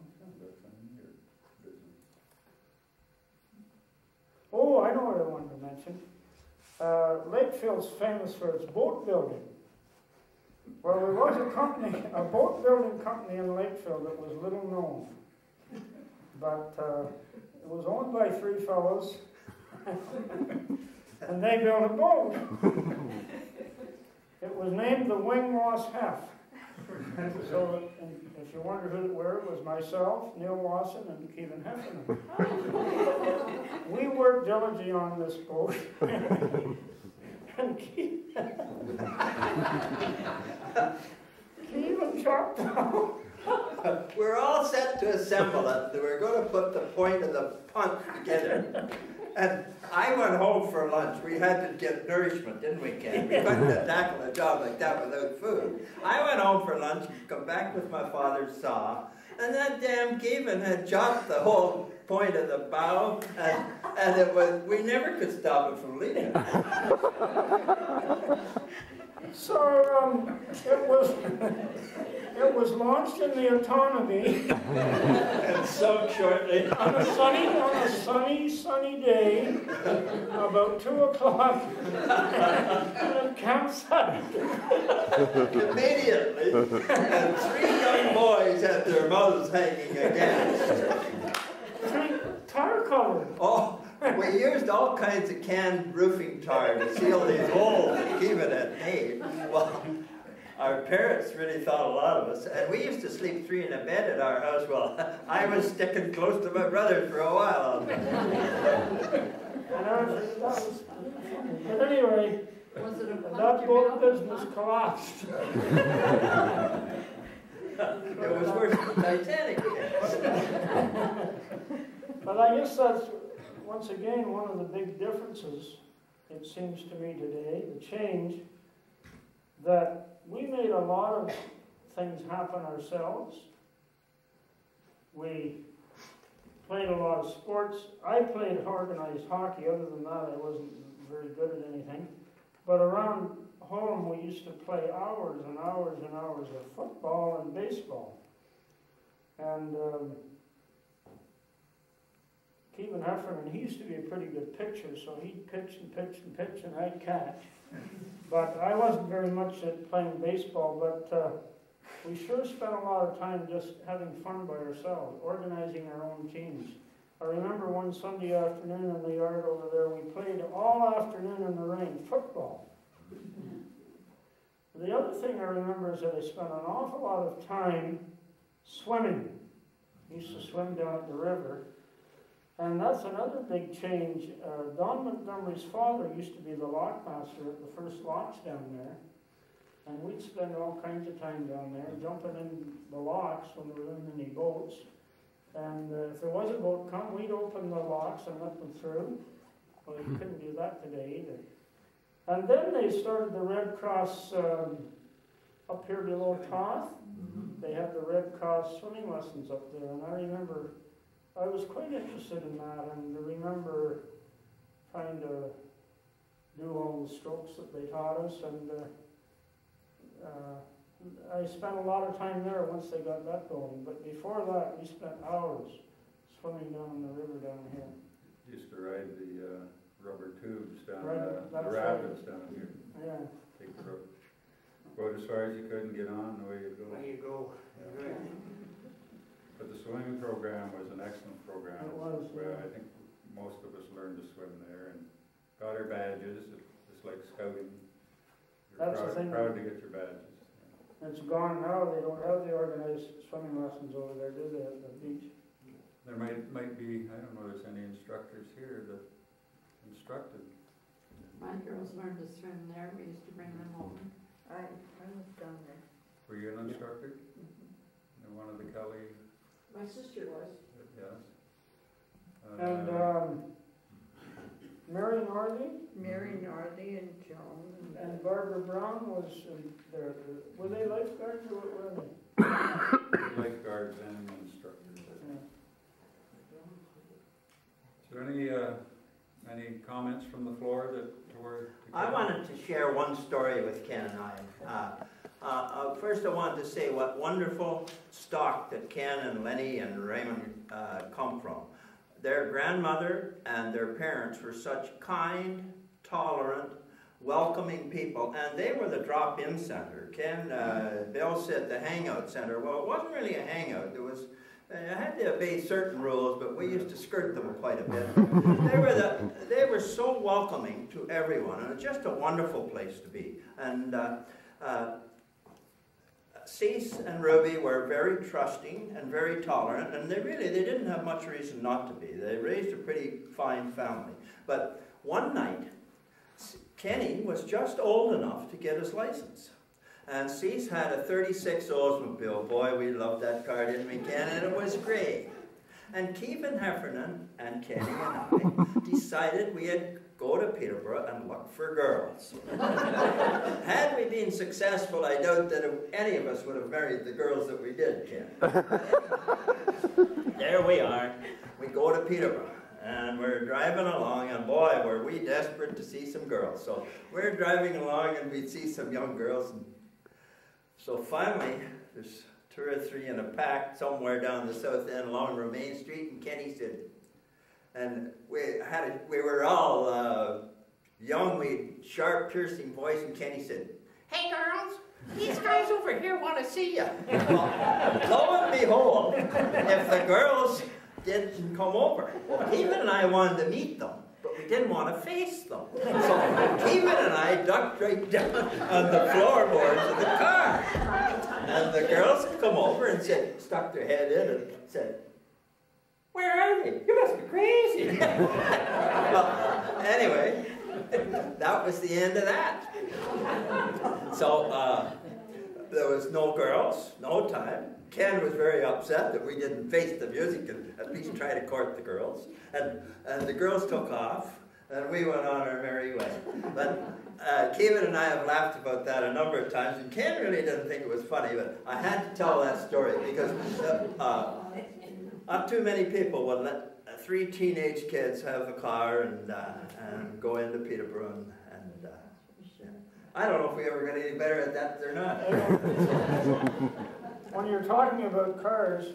Oh, I know what I wanted to mention. Lakefield's famous for its boat building. Well, there was a boat building company in Lakefield that was little known. But it was owned by 3 fellows, and they built a boat. It was named the Wingett. So, if you wonder who it was myself, Neil Lawson, and Kevin Heffernan. We worked diligently on this boat. And Kevin chopped out. We're all set to assemble it. We're going to put the point of the punt together. And I went home for lunch. We had to get nourishment, didn't we, Ken? We couldn't tackle a job like that without food. I went home for lunch, come back with my father's saw, and that damn Kevin had chopped the whole point of the bow, and it was, we never could stop it from leaving. So it was launched in the Autonomy. And so shortly. On a sunny day, about 2 o'clock, at campsite. Immediately, and 3 young boys had their mouths hanging aghast. 3 tar colored. Oh, we used all kinds of canned roofing tar to seal these holes and keep it at made. Well, our parents really thought a lot of us, and we used to sleep 3 in a bed at our house. Well, I was sticking close to my brother for a while. But anyway, that boat business collapsed. It was worse than the Titanic. But I guess that's, once again, one of the big differences, it seems to me today, the change, that we made a lot of things happen ourselves. We played a lot of sports. I played organized hockey. Other than that, I wasn't very good at anything. But around home, we used to play hours and hours and hours of football and baseball. And Kevin Heffernan, he used to be a pretty good pitcher, so he'd pitch and pitch and pitch, and I'd catch. But I wasn't very much at playing baseball, but we sure spent a lot of time just having fun by ourselves, organizing our own teams. I remember one Sunday afternoon in the yard over there, we played all afternoon in the rain, football. The other thing I remember is that I spent an awful lot of time swimming. I used to swim down at the river. And that's another big change. Don Montgomery's father used to be the lockmaster at the first locks down there. And we'd spend all kinds of time down there, jumping in the locks when there weren't any boats. And if there was a boat come, we'd open the locks and let them through. Well, you couldn't do that today either. And then they started the Red Cross up here below Toth. They had the Red Cross swimming lessons up there. And I remember I was quite interested in that, and I remember trying to do all the strokes that they taught us, and I spent a lot of time there once they got that going. But before that, we spent hours swimming down in the river down here. Used to ride the rubber tubes down Right, the that's rapids down here. Yeah. Take the rope. Go as far as you could and get on, away you go. There you go. Right. But the swimming program was an excellent program. It was, Where yeah. I think most of us learned to swim there and got our badges. It's like scouting. You're That's the thing. proud to get your badges. It's gone now, they don't have the organized swimming lessons over there, do they, at the beach? There might be, I don't know if there's any instructors here that instructed. My girls learned to swim there, we used to bring them home. I was down there. Were you an instructor? Mm-hmm. In one of the Kelly, My sister was. yes. And Mary Norley Mary Nardi and Joan. and Barbara Brown was there. Were they lifeguards or what were they? Lifeguards and instructors. Yeah. Uh, Is there any comments from the floor that were? I wanted to share one story with Ken and I. First I wanted to say what wonderful stock that Ken and Lenny and Raymond come from. Their grandmother and their parents were such kind, tolerant, welcoming people, and they were the drop-in center. Bill said the hangout center. Well, it wasn't really a hangout. It had to obey certain rules, but we used to skirt them quite a bit. They were so welcoming to everyone, and it's just a wonderful place to be. And Cease and Ruby were very trusting and very tolerant, and they didn't have much reason not to be. They raised a pretty fine family. But one night, Kenny was just old enough to get his license. And Cease had a 36 Oldsmobile. Boy, we loved that car, didn't we, Ken? And it was gray. And Kevin Heffernan and Kenny and I decided we'd go to Peterborough and look for girls. Had we been successful, I doubt that any of us would have married the girls that we did, Ken. There we are. We go to Peterborough. And we're driving along, and boy, were we desperate to see some girls. So we're driving along, and we see some young girls. And so finally, there's 2 or 3 in a pack somewhere down the south end along Romaine Street, and Kenny said, and we were all young, we had sharp, piercing voice, and Kenny said, "Hey girls, these guys over here want to see you." Well, lo and behold, if the girls didn't come over, Kevin and I wanted to meet them, but we didn't want to face them. So Kevin and I ducked right down on the floorboards of the car. And the girls come over and stuck their head in and said, "Where are they? You must be crazy." Well, anyway, that was the end of that. So there was no girls, no time. Ken was very upset that we didn't face the music and at least try to court the girls. And the girls took off, and we went on our merry way. But Kevin and I have laughed about that a number of times, and Ken really didn't think it was funny, but I had to tell that story because not too many people would let 3 teenage kids have a car and go into Peterborough. And I don't know if we ever got any better at that or not. When you're talking about cars,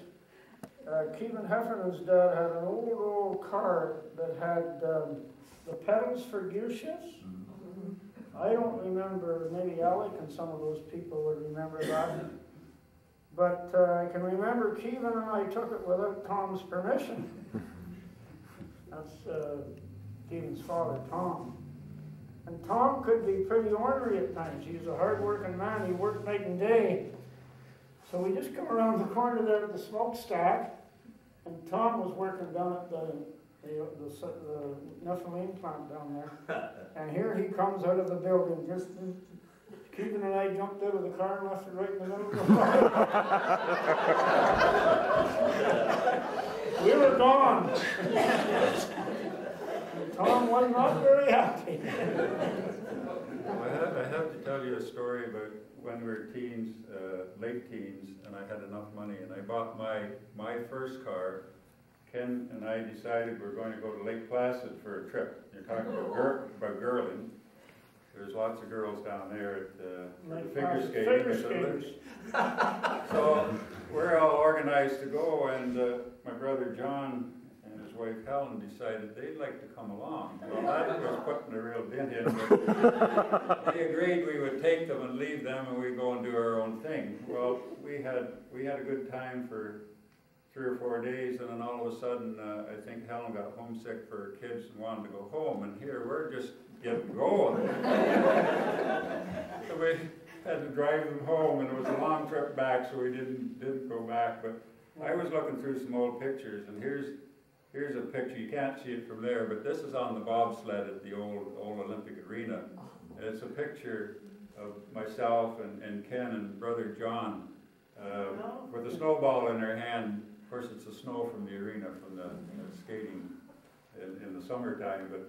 Kevin Heffernan's dad had an old car that had the pedals for gear shifts. I don't remember, maybe Alec and some of those people would remember that. But I can remember Kevin and I took it without Tom's permission. That's Kevin's father, Tom. And Tom could be pretty ornery at times. He was a hard-working man. He worked night and day. So we just come around the corner there at the smokestack, and Tom was working down at the Nephilim plant down there. And here he comes out of the building. Just Kevin and I jumped out of the car and left it right in the middle of the fire. We were gone. And Tom was not very happy. I have to tell you a story about when we were teens, late teens, and I had enough money, and I bought my first car. Ken and I decided we were going to go to Lake Placid for a trip. You're talking about girling. There's lots of girls down there at the figure skating. Skaters. So we're all organized to go, and my brother John and his wife Helen decided they'd like to come along. Well, that was putting a real dent in, but we agreed we would take them and leave them and we'd go and do our own thing. Well, we had a good time for 3 or 4 days, and then all of a sudden, I think Helen got homesick for her kids and wanted to go home, and here we're just getting going. So we had to drive them home, and it was a long trip back, so we didn't go back. But I was looking through some old pictures, and here's a picture. You can't see it from there, but this is on the bobsled at the old Olympic Arena, and it's a picture of myself and Ken and brother John with a snowball in their hand. Of course, it's the snow from the arena from the skating in the summertime, but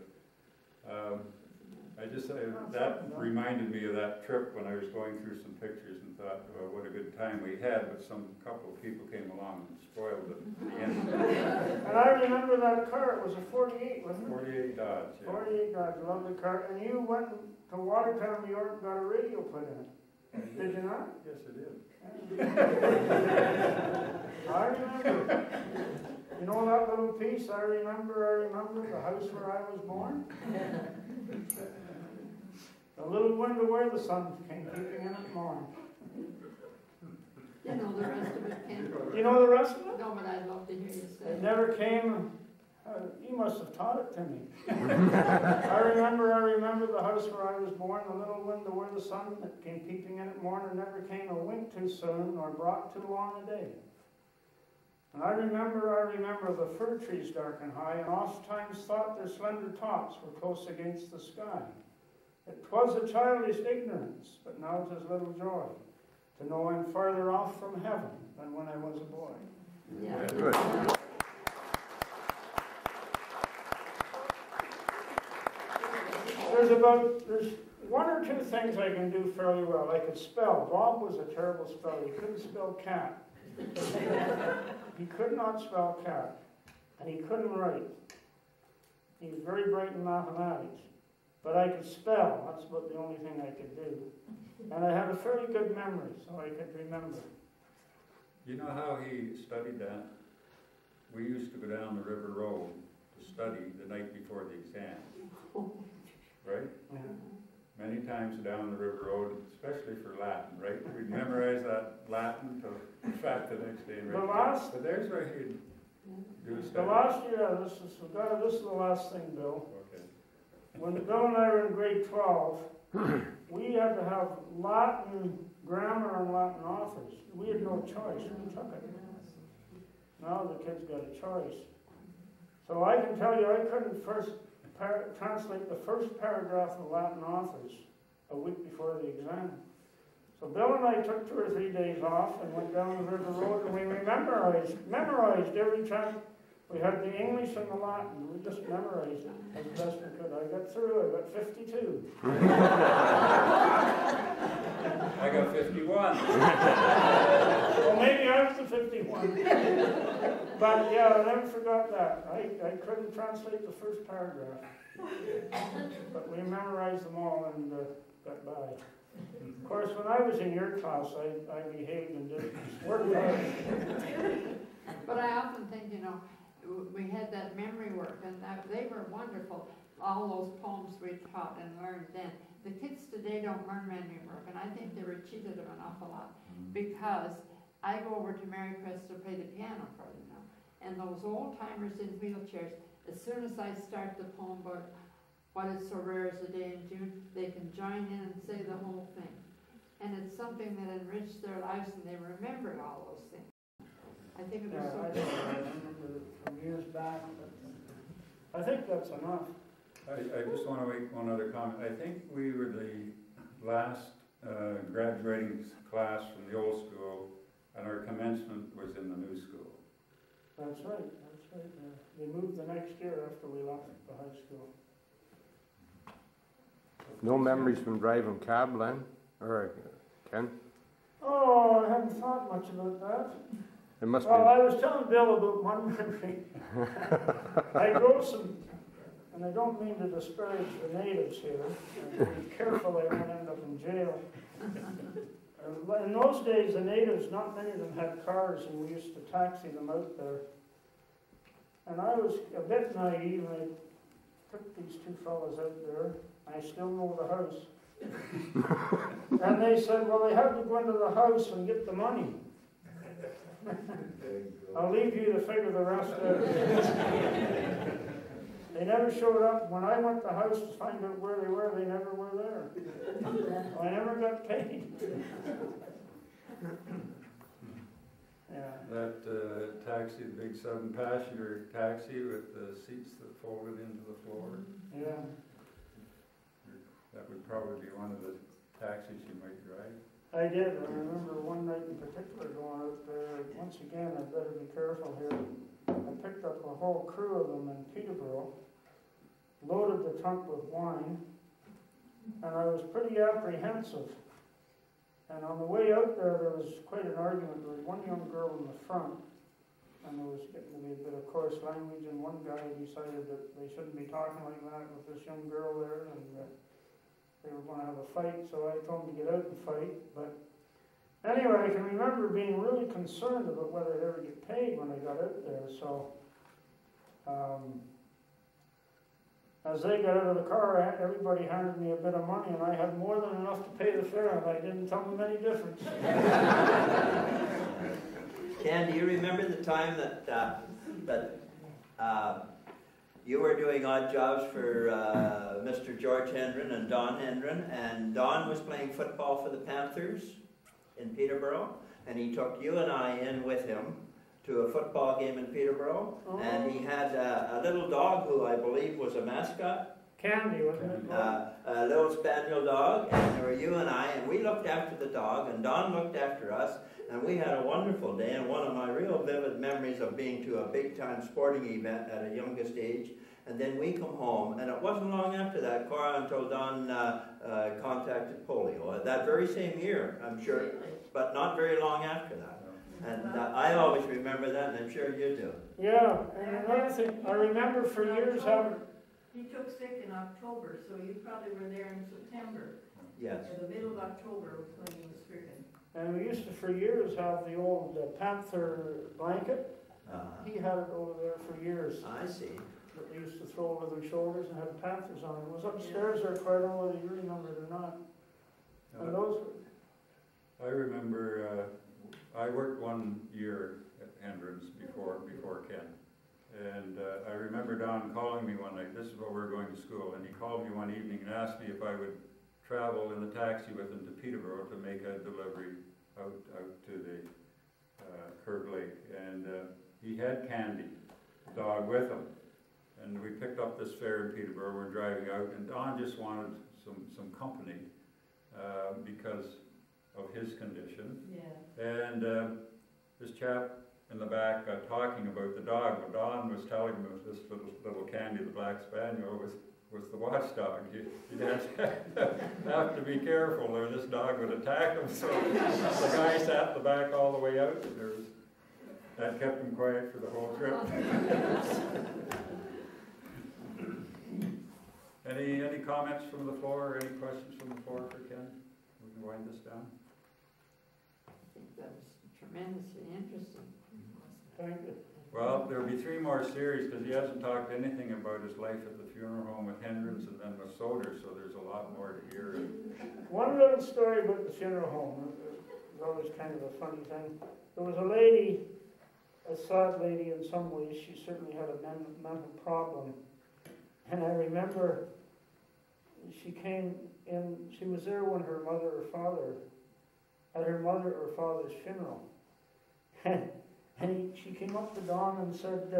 that reminded me of that trip when I was going through some pictures and thought, well, what a good time we had, but some couple of people came along and spoiled it at the end. And I remember that car, it was a 48, wasn't it? 48 Dodge. Yeah. 48 Dodge, lovely car. And you went to Watertown, New York, and got a radio put in it. Did you not? Yes, I did. I remember. You know that little piece, I remember the house where I was born? The little window where the sun came peeping in at morn. You know the rest of it, Ken? You know the rest of it? No, but I'd love to hear you say It it. never came. You must have taught it to me. I remember the house where I was born, the little window where the sun came peeping in at morn, and never came a wink too soon, nor brought too long a day. And I remember the fir trees dark and high, and oft times thought their slender tops were close against the sky. It was a childish ignorance, but now 'tis little joy to know I'm farther off from heaven than when I was a boy. Yeah. Good. There's one or two things I can do fairly well. I could spell. Bob was a terrible speller. He couldn't spell cat. He could not spell cat. And he couldn't write. He was very bright in mathematics. But I could spell. That's about the only thing I could do. And I had a fairly good memory, so I could remember. You know how he studied that? We used to go down the river road to study the night before the exam. Right? Yeah. Many times down the river road, especially for Latin, right? We'd memorize that Latin to in fact the next day. Right? But there's where he'd do The study. last year, this is the last thing, Bill. Okay. When Bill and I were in grade 12, we had to have Latin grammar and Latin authors. We had no choice. We took it. Now the kids got a choice. So I can tell you, I couldn't translate the first paragraph of Latin authors a week before the exam. So Bill and I took 2 or 3 days off and went down the river road, and we memorized every time. We had the English and the Latin. We just memorized it as best we could. I got through. I got 52. I got 51. Well, maybe I was the 51. But yeah, I never forgot that. I couldn't translate the first paragraph. But we memorized them all and got by. Of course, when I was in your class, I behaved and did work hard. But I often think, you know, we had that memory work, and they were wonderful. All those poems we taught and learned then. The kids today don't learn memory work, and I think they were cheated of an awful lot. Because I go over to Marycrest to play the piano for them now, and those old timers in wheelchairs, as soon as I start the poem about what is so rare as a day in June, they can join in and say the whole thing. And it's something that enriched their lives, and they remember all those things. I think it was so good. I remember it from years back, but I think that's enough. I just want to make one other comment. I think we were the last graduating class from the old school, and our commencement was in the new school. That's right. They moved the next year after we left the high school. No memories from driving cab, Len? Or Ken? Oh, I hadn't thought much about that. It must Well, I was telling Bill about one memory. I drove some, and I don't mean to disparage the natives here. Be careful, I won't end up in jail. In those days, the natives, not many of them had cars, and we used to taxi them out there. And I was a bit naive, and I took these two fellas out there. I still know the house. And they said, well, they have to go into the house and get the money. I'll leave you to figure the rest out. They never showed up. When I went to the house to find out where they were, they never were there. I never got paid. Yeah. That taxi, the big 7-passenger taxi with the seats that folded into the floor, Yeah. that would probably be one of the taxis you might drive. I did. I remember one night in particular going out there. Once again, I better be careful here. I picked up a whole crew of them in Peterborough, loaded the trunk with wine, and I was pretty apprehensive. And on the way out there was quite an argument. There was one young girl in the front, and there was getting to be a bit of coarse language, and one guy decided that they shouldn't be talking like that with this young girl there, and they were going to have a fight, so I told them to get out and fight. But anyway, I can remember being really concerned about whether I'd ever get paid when I got out there. So as they got out of the car, everybody handed me a bit of money, and I had more than enough to pay the fare, and I didn't tell them any difference. Ken, do you remember the time that you were doing odd jobs for Mr. George Hendren and Don Hendren, and Don was playing football for the Panthers in Peterborough, and he took you and I in with him to a football game in Peterborough, and he had a little dog who I believe was a mascot. Candy, wasn't it? A little spaniel dog, and there were you and I, and we looked after the dog, and Don looked after us, and we had a wonderful day. And one of my real vivid memories of being to a big-time sporting event at a youngest age, and then we come home, and it wasn't long after that, Cora, until Don contacted polio. That very same year, I'm sure, but not very long after that. And I always remember that, and I'm sure you do. Yeah, and another thing, I remember for years having... He took sick in October, so you probably were there in September. Yes. In the middle of October was when he was stricken. And we used to, for years, have the old Panther blanket. He had it over there for years. I see. That they used to throw over their shoulders and had Panthers on it. It was upstairs there, quite I don't know whether you remember it or not. And those were... I remember I worked 1 year at Hendren's before Ken. And I remember Don calling me one night. This is where we were going to school. And he called me one evening and asked me if I would travel in the taxi with him to Peterborough to make a delivery out to the Curve Lake. And he had Candy, the dog, with him. And we picked up this fare in Peterborough. We're driving out, and Don just wanted some company because of his condition. Yeah. And this chap in the back talking about the dog. Well, Don was telling him this little Candy, the black spaniel, was the watchdog. You'd have to be careful, or this dog would attack him. So the guy sat in the back all the way out, and that kept him quiet for the whole trip. Any comments from the floor, or any questions from the floor for Ken? We can wind this down. I think that was tremendously interesting. Thank you. Well, there'll be 3 more series, because he hasn't talked anything about his life at the funeral home with Hendren's and then with Soder, so there's a lot more to hear. One little story about the funeral home. It was always kind of a funny thing. There was a lady, a sad lady in some ways. She certainly had a mental problem. And I remember she came in, she was there when her mother or father, at her mother or father's funeral. And she came up to Don and said,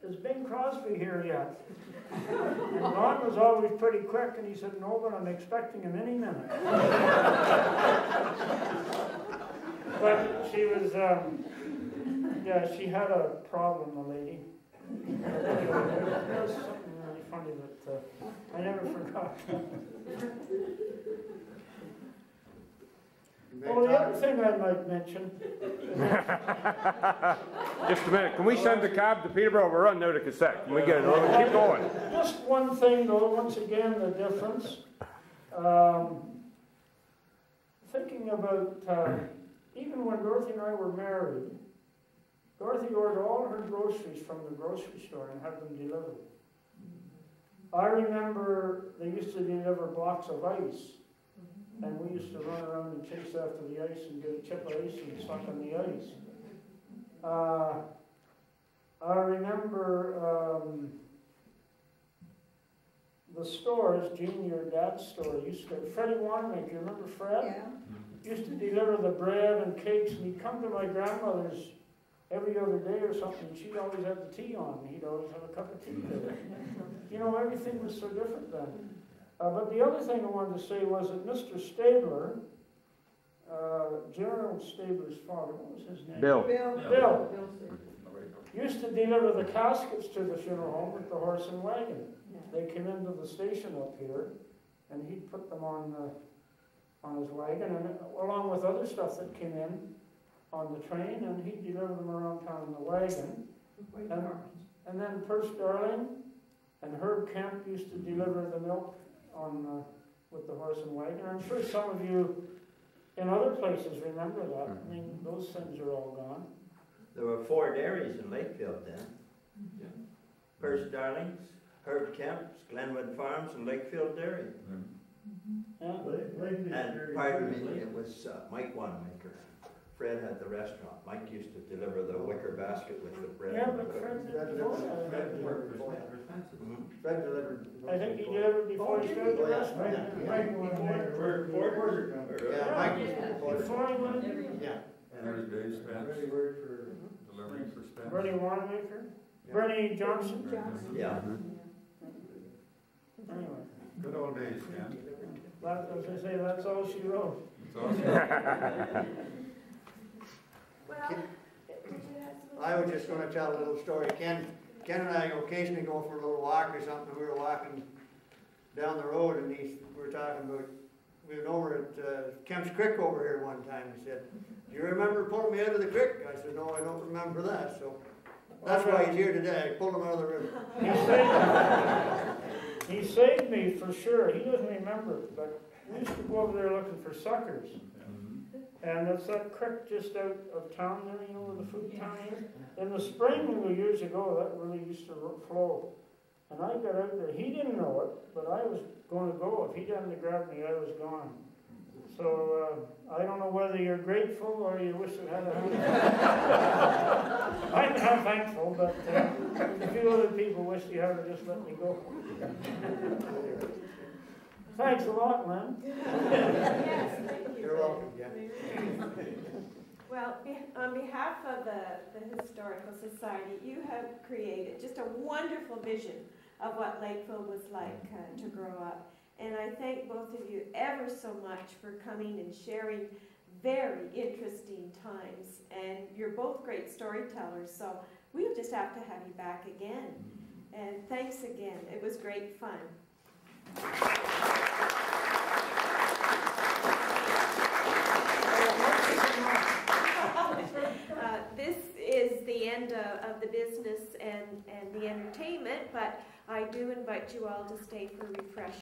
is Bing Crosby here yet? And Don was always pretty quick, and he said, no, but I'm expecting him any minute. But she was, yeah, she had a problem, the lady. Anyway, there was something really funny that I never forgot. Well, the other thing I might mention... Just a minute. Can we send the cab to Peterborough? We're running out of cassette. Can we get it? Keep going. Just one thing, though, once again, the difference. Thinking about, even when Dorothy and I were married, Dorothy ordered all her groceries from the grocery store and had them delivered. I remember they used to deliver blocks of ice, and we used to run around and chase after the ice and get a chip of ice and suck on the ice. I remember the stores, Jean, your dad's store, used to, Freddie Wanamaker, you remember Fred? Yeah. Used to deliver the bread and cakes, and he'd come to my grandmother's every other day or something, and she'd always have the tea on, and he'd always have a cup of tea there. You know, everything was so different then. But the other thing I wanted to say was that Mr. Stabler, Gerald Stabler's father, what was his name? Bill. Bill. Used to deliver the caskets to the funeral home with the horse and wagon. They came into the station up here, and he'd put them on his wagon, and along with other stuff that came in on the train, and he'd deliver them around town in the wagon. And then Perce Darling and Herb Kemp used to deliver the milk on with the horse and wagon. I'm sure some of you in other places remember that. I mean, those things are all gone. There were 4 dairies in Lakefield then. Yeah. Perce Darling's, Herb Kemp's, Glenwood Farms, and Lakefield Dairy. Yeah. And pardon me, it was Mike Wanamaker. Fred had the restaurant. Mike used to deliver the wicker basket with the bread. Yeah, and the but cookies. Fred did before that. Fred delivered. I think he delivered before he started the restaurant. Mike Porter. Yeah, Mike was Before he went, Yeah. There's Dave Spence, Really worked for delivering for Spence. Bernie Wanamaker, Bernie Johnson. Yeah. Anyway, Good old days, man. as I say, that's all she wrote. It's awesome. I was just gonna tell a little story. Ken and I occasionally go for a little walk or something. We were walking down the road, and we were talking about, we were over at Kemp's Creek over here one time. He said, "Do you remember pulling me out of the creek?" I said, "No, I don't remember that." So that's why he's here today. I pulled him out of the river. He saved me for sure. He doesn't remember it, but we used to go over there looking for suckers. And it's that creek just out of town there, you know, where the food town is. In the spring, years ago, that really used to flow. And I got out there. He didn't know it, but I was going to go. If he hadn't grabbed me, I was gone. So I don't know whether you're grateful or you wish it had happened. I'm thankful, but a few other people wish you had just let me go. Thanks a lot, man. Yes, thank you. You're welcome, Jen. Well, on behalf of the Historical Society, you have created just a wonderful vision of what Lakefield was like to grow up. And I thank both of you ever so much for coming and sharing very interesting times. And you're both great storytellers, so we'll just have to have you back again. And thanks again. It was great fun. This is the end of the business and the entertainment, but I do invite you all to stay for refreshments.